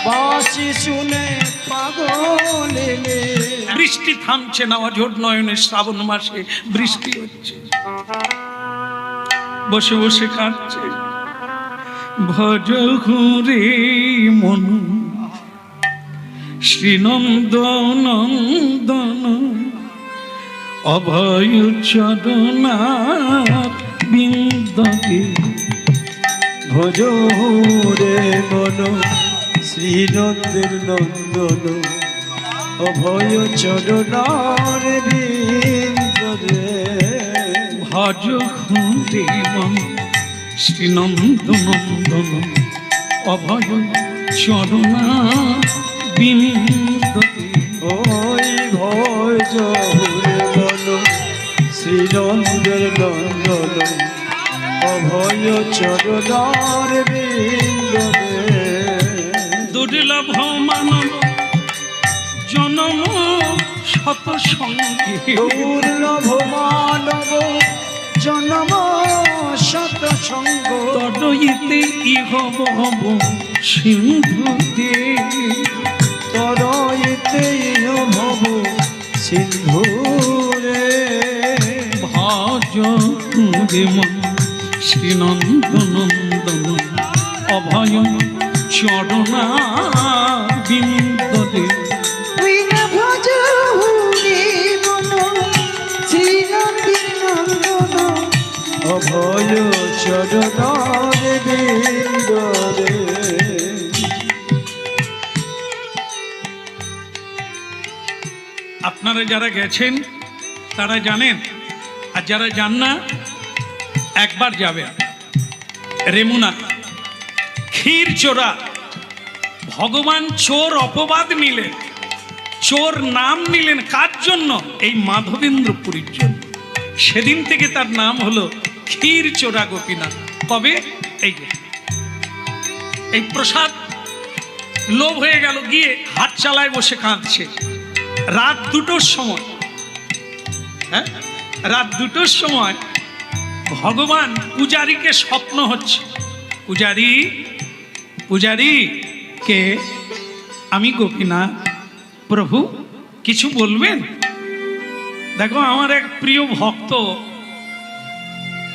S3: বাঁশি শুনে পাগলিনী।
S1: বৃষ্টি থামছে না, অঝোর নয়নে শ্রাবণ মাসে বৃষ্টি হচ্ছে, বসে বসে কাঁদছে। ভজ ঘুরে মন শ্রীনন্দ নন্দন, অভয় চরণার বিন্দকে।
S3: ভজ রে মন শ্রীনন্দের নন্দন, অভয় চরণার বিন্দরে।
S1: ভজ ঘুরে মন শ্রীনন্দনন্দন অভয় চরণা বিন্দতে।
S3: ওই ভয় জহুরে বল শ্রীনন্দের নন্দন অভয় চরণার বিন্দরে।
S1: দুর্লভ মানব জনম শত সঙ্গে,
S3: দুর্লভ মানব জনম শত সঙ্গ,
S1: তডইতে ইহ ভব সিন্ধুতে।
S3: তরইতে ভব সিন্ধুরে।
S1: ভজ দেব শ্রীনন্দনন্দন অভয় চরণা বিন্দতে।
S4: উইনা ভজ হুরে মন শ্রীনন্দীর নন্দন
S3: অভয় চরণার বিন্দরে।
S1: আপনারা যারা গেছেন তারা জানেন, আর যারা যান না একবার যাবেন। রেমুনা ক্ষীর চোরা, ভগবান চোর অপবাদ নিলেন, চোর নাম নিলেন কার জন্য? এই মাধবেন্দ্রপুরীর জন্য। সেদিন থেকে তার নাম হলো ক্ষীর চোরা গোপীনাথ। কবে? এই যে এই প্রসাদ লোভ হয়ে গেল, গিয়ে হাত চালায় বসে কাঁদছে। রাত 2টোর সময়, হ্যাঁ রাত 2টোর সময় ভগবান পূজারীকে স্বপ্ন হচ্ছে। পূজারী, পূজারী কে? আমি গোপীনাথ। প্রভু কিছু বলবেন? দেখো আমার এক প্রিয় ভক্ত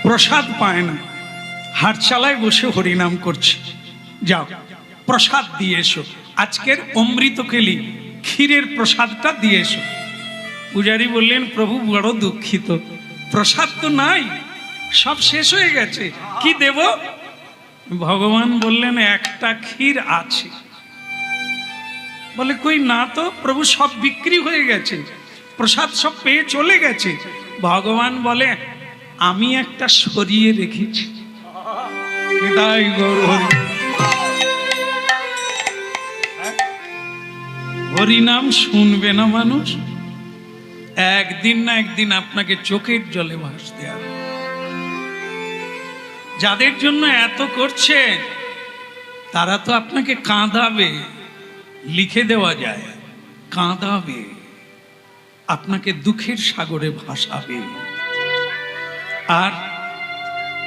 S1: প্রসাদ পায় না, হাটশালায় বসে হরিনাম করছে, যাও প্রসাদ দিয়ে এসো, আজকের অমৃতকেলি ক্ষীরের প্রসাদটা দিয়ে এসো। পূজারী বললেন, প্রভু বড় দুঃখিত, প্রসাদ তো নাই, সব শেষ হয়ে গেছে, কি দেব? ভগবান বললেন, একটা ক্ষীর আছে। বলে কই না তো প্রভু, সব বিক্রি হয়ে গেছে, প্রসাদ সব পেয়ে চলে গেছে। ভগবান বলে, আমি একটা সরিয়ে রেখেছি। নিতাই গৌর হরি। হরিনাম শুনবে না মানুষ, একদিন না একদিন আপনাকে চোখের জলে ভাসতে হবে। যাদের জন্য এত করছেন তারা তো আপনাকে কাঁদাবে, লিখে দেওয়া যায়, কাঁদাবে, আপনাকে দুঃখের সাগরে ভাসাবে। আর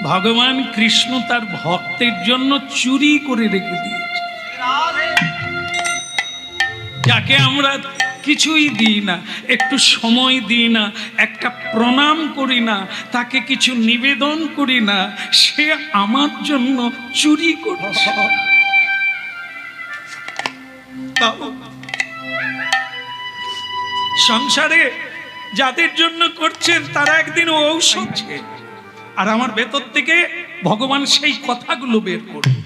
S1: ভগবান কৃষ্ণ তার ভক্তের জন্য চুরি করে রেখে দিয়েছে। যাকে আমরা কিছুই দিই না, একটু সময় দিই না, একটা প্রণাম করি না, তাকে কিছু নিবেদন করি না, সে আমার জন্য চুরি করছে। সংসারে যাদের জন্য করছেন তারা একদিন ঔষধ, আর আমার ভেতর থেকে ভগবান সেই কথাগুলো বের করবে।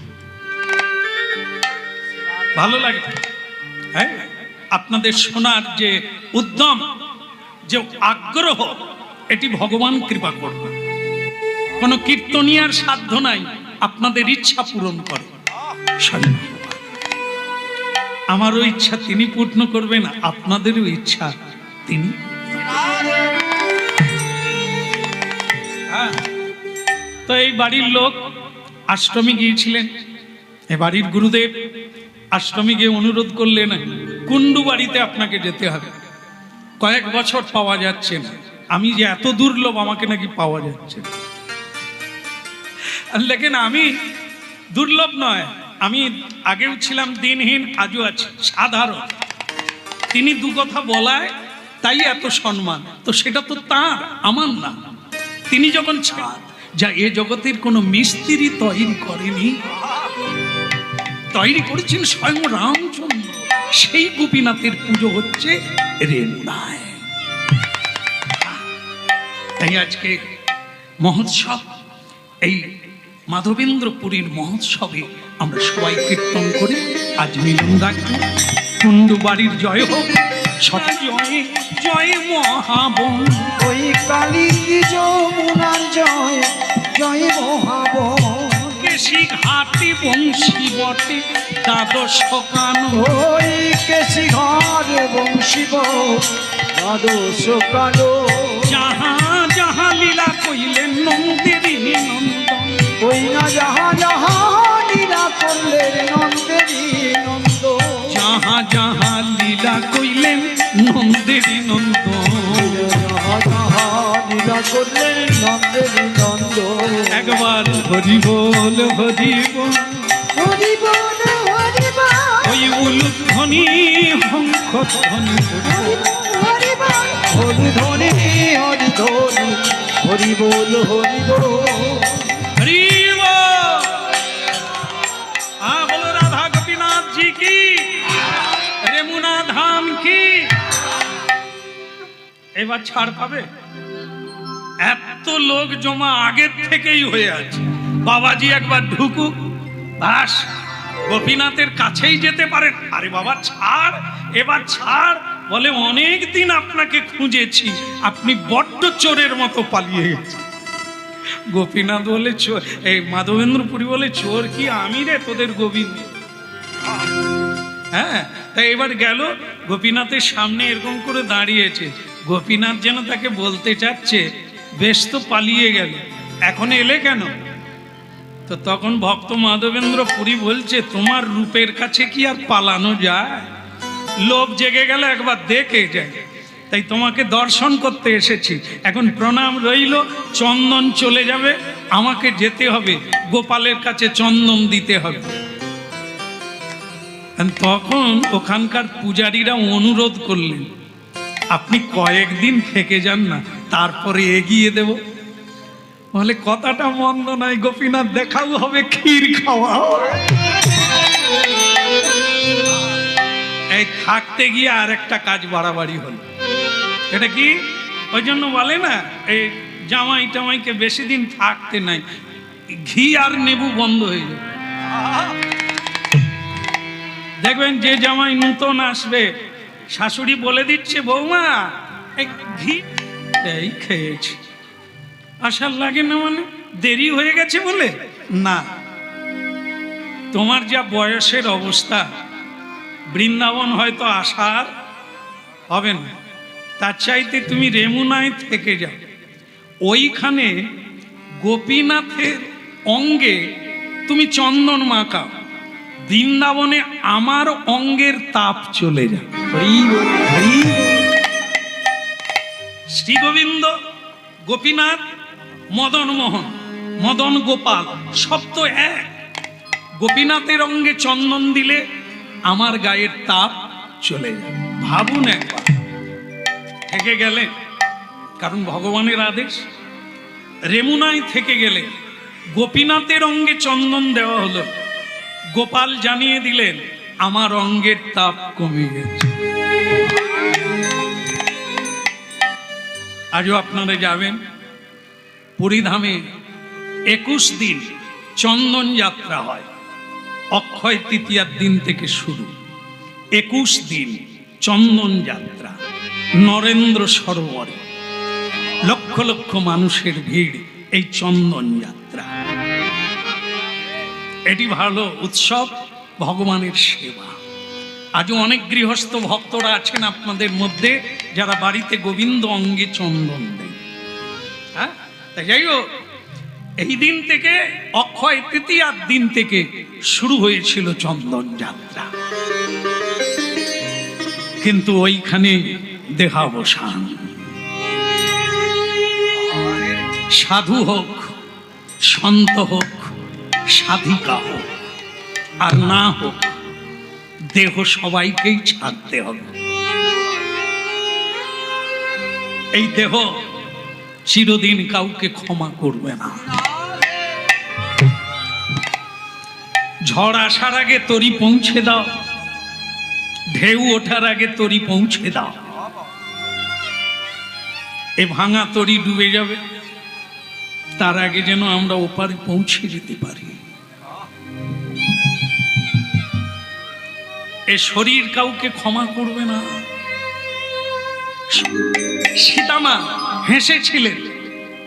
S1: ভালো লাগে, হ্যাঁ আপনাদের শোনার যে উদ্যম, যে আগ্রহ, এটি ভগবান কৃপা করবে। কোন কীর্তনিয়ার সাধ্য নাই আপনাদের ইচ্ছা পূরণ করে। আমারও ইচ্ছা তিনি পূর্ণ করবেন, আপনাদেরও ইচ্ছা তিনি। তো এই বাড়ির লোক আশ্রমে গিয়েছিলেন, এই বাড়ির গুরুদেব আশ্রমে গিয়ে অনুরোধ করলেন, কুন্ডু বাড়িতে আপনাকে যেতে হবে, কয়েক বছর পাওয়া যাচ্ছে না, আমি যে এত দুর্লভ, আমাকে নাকি পাওয়া যাচ্ছে না। লেকিন আমি দুর্লভ নয়, আমি আগেও ছিলাম দিনহীন, আজও আছি সাধারণ। তিনি দু কথা বলায় তাই এত সম্মান, তো সেটা তো তার, আমার না। তিনি যখন ছাদ, যা এ জগতের কোনো মিস্ত্রি তৈরি করেনি, তৈরি করেছেন স্বয়ং রামচন্দ্র। সেই গোপীনাথের পুজো হচ্ছে রেমুনায়। তাই আজকে মহোৎসব, এই মাধবেন্দ্রপুরীর মহোৎসবে আমরা সবাই কীর্তন করি, আজ মিলন রাখি। কুন্ডু বাড়ির জয় হোক, সদা জয় জয় মহাবন।
S3: ওই কালী যমুনার জয় জয় মহাবন।
S1: কেশি ঘাটি বংশী বটে দ্বাদশ কানন।
S3: ওই কেশি ঘর বংশীব দ্বাদশ কালো।
S1: যাহা যাহা লীলা কইলেন নন্দেরই নন্দন।
S3: ওই না যাহা যাহা লীলা করলেন নন্দেরই নন্দ।
S1: যাহা যাহা লীলা কইলেন নন্দেরই নন্দন।
S3: যাহা যাহা লীলা করলেন নন্দেরই নন্দ।
S1: একবার হরি বল হরি বল।
S4: হরি বল হরি বল
S1: ওই উলুধ্বনি শঙ্খ ধ্বনি
S4: হরি বল
S3: হরি ধ্বনি হরি ধ্বনি হরি বল হরি বল।
S1: হরি বল। হ্যাঁ বলো রাধা গোপীনাথ জি কি, রেমুনা ধাম কি। এবার ছাড় পাবে? এত লোক জমা আগের থেকেই হয়ে আছে। বাবাজি একবার ঢুকুক, বাস গোপীনাথের কাছেই যেতে পারেন। আরে বাবা ছাড়, এবার ছাড়। বলে অনেক দিন আপনাকে খুঁজেছি, আপনি বড্ড চোরের মতো পালিয়ে গেছেন। গোপীনাথ বলে চোর, এই মাধবেন্দ্রপুরী বলে চোর কি আমি রে, তোদের গোবিন্দ। হ্যাঁ, তাই এবার গেল গোপীনাথের সামনে এরকম করে দাঁড়িয়েছে। গোপীনাথ যেন তাকে বলতে চাচ্ছে, বেশ তো পালিয়ে গেল, এখন এলে কেন? তো তখন ভক্ত মাধবেন্দ্র পুরী বলছে, তোমার রূপের কাছে কি আর পালানো যায়? লোভ জেগে গেল, একবার দেখে যায়। তাই তোমাকে দর্শন করতে এসেছি। এখন প্রণাম রইল, চন্দন চলে যাবে, আমাকে যেতে হবে, গোপালের কাছে চন্দন দিতে হবে। তখন ওখানকার পূজারীরা অনুরোধ করলেন, আপনি কয়েকদিন থেকে যান না, তারপরে এগিয়ে দেব। বলে কথাটা মন্দ নয়, গোপীনাথ দেখাও হবে, ক্ষীর খাওয়া হবে। এই থাকতে গিয়ে আর একটা কাজ বাড়াবাড়ি হলো। এটা কি? ওই জন্য বলে না, এই জামাই টামাইকে বেশি দিন থাকতে নাই, ঘি আর নেবু বন্ধ হয়ে যাবে। দেখবেন যে জামাই নূতন আসবে, শাশুড়ি বলে দিচ্ছে, বৌমা এই ঘি এই খেয়েছি, আসার লাগে না, মানে দেরি হয়ে গেছে বলে না। তোমার যা বয়সের অবস্থা, বৃন্দাবন হয়তো আসার হবে না, তার চাইতে তুমি রেমুনায় থেকে যাও। ওইখানে গোপীনাথের অঙ্গে তুমি চন্দন মাখাও, বৃন্দাবনে আমার অঙ্গের তাপ চলে যায়। শ্রী গোবিন্দ, গোপীনাথ, মদন মোহন, মদন গোপাল সব তো এক। গোপীনাথের অঙ্গে চন্দন দিলে আমার গায়ের তাপ চলে যায়। ভাবুন একবার, থেকে গেলে, কারণ ভগবানের আদেশ। রেমুনায় থেকে গেলে গোপীনাথের অঙ্গে চন্দন দেওয়া হলো, গোপাল জানিয়ে দিলেন আমার অঙ্গের তাপ কমে গেছে। আজও আপনারা যাবেন পুরীধামে, 21 দিন চন্দন যাত্রা হয়। অক্ষয় তৃতীয়ার দিন থেকে শুরু, 21 দিন চন্দন যাত্রা। নরেন্দ্র সরোবরে লক্ষ লক্ষ মানুষের ভিড় এই চন্দন যাত্রা। এটি ভালো উৎসব, ভগবানের সেবা। আজও অনেক গৃহস্থ ভক্তরা আছেন আপনাদের মধ্যে যারা বাড়িতে গোবিন্দ অঙ্গে চন্দন দেন। হ্যাঁ, তাই যাই হোক, এই দিন থেকে, অক্ষয় তৃতীয়ার দিন থেকে শুরু হয়েছিল চন্দন যাত্রা। কিন্তু ওইখানে দেহাবসান। সাধু হোক, সন্ত হোক, সাধিকা হোক আর না হোক, দেহ সবাইকেই ছাড়তে হবে। এই দেহ চিরদিন কাউকে ক্ষমা করবে না। ঝড় আসার আগে তরি পৌঁছে দাও, ঢেউ ওঠার আগে তরি পৌঁছে দাও। এ ভাঙা তরি ডুবে যাবে, তার আগে যেন আমরা ওপারে পৌঁছে যেতে পারি। এ শরীর কাউকে ক্ষমা করবে না। সীতামা হেসেছিলেন,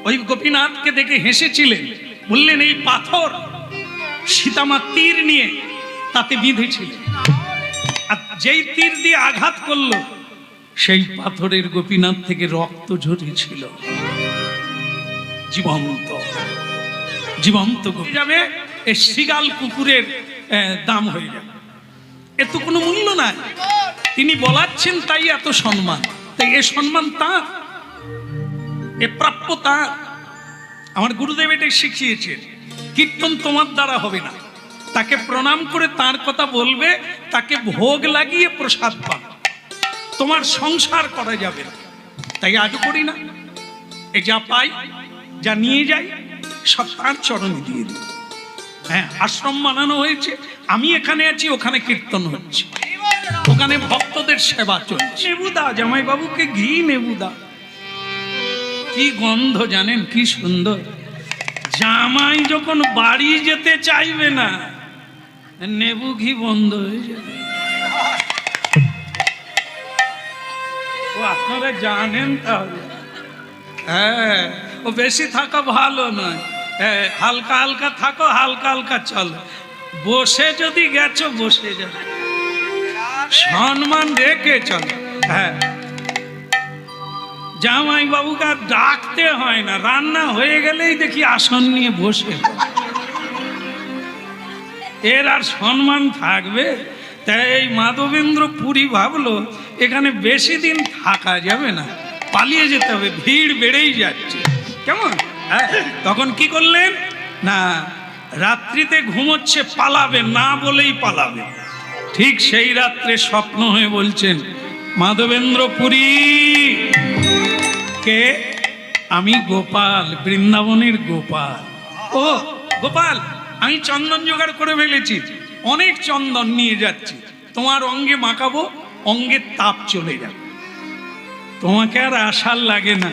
S1: ওই গোপীনাথকে দেখে হেসেছিলেন, বললেন এই পাথর সীতামা তীর নিয়ে তাতে বিঁধেছিল, আর যেই তীর দিয়ে আঘাত করলো সেই পাথরের গোপীনাথ থেকে রক্ত ঝরেছিল। জীবন্ত জীবন্ত গোপী যাবে, এই শিগাল কুকুরের দাম হয়ে যাবে। এর তো কোনো মূল্য নাই, তিনি বলাচ্ছেন তাই এত সম্মান। তাই এ সম্মান তার, এ প্রাপ্য তার। আমার গুরুদেব এটা শিখিয়েছেন, কীর্তন তোমার দ্বারা হবে না, তাকে প্রণাম করে তার কথা বলবে, তাকে ভোগ লাগিয়ে প্রসাদ পাবে, তোমার সংসার করা যাবে না। তাই আজ করি না, এই যা পাই যা নিয়ে যাই সব তার চরণে দিয়ে দিই। হ্যাঁ, আশ্রম বানানো হয়েছে, আমি এখানে আছি, ওখানে কীর্তন হচ্ছে, ওখানে ভক্তদের সেবা চলছে। নেবুদা, জামাই বাবুকে ঘি নেবুদা, কি গন্ধ জানেন, কি সুন্দর। জামাই যখন বাড়ি যেতে চাইবে না, নেবু ঘি বন্ধ হয়ে যাবে। ও আপনারা জানেন তাহলে। হ্যাঁ, ও বেশি থাকা ভালো নয়, হালকা হালকা থাকো, হালকা হালকা চলো। বসে যদি গেছো বসে যাবে, সম্মান রেখে চলো। হ্যাঁ, জামাই বাবুকে আর ডাকতে হয় না, রান্না হয়ে গেলেই দেখি আসন নিয়ে বসে, এর আর সম্মান থাকবে? তাই এই মাধবেন্দ্র পুরী ভাবলো এখানে বেশি দিন থাকা যাবে না, পালিয়ে যেতে হবে, ভিড় বেড়েই যাচ্ছে। কেমন? হ্যাঁ, তখন কি করলেন না, রাত্রিতে ঘুমোচ্ছে, পালাবে না বলেই পালাবে। ঠিক সেই রাত্রে স্বপ্ন হয়ে বলছেন, মাধবেন্দ্র পুরী কে? আমি গোপাল, বৃন্দাবনের গোপাল। ও গোপাল, আমি চন্দন জোগাড় করে ফেলেছি, অনেক চন্দন নিয়ে যাচ্ছি, তোমার অঙ্গে মাখাবো, অঙ্গের তাপ চলে যাবে, তোমাকে আর আসার লাগে না।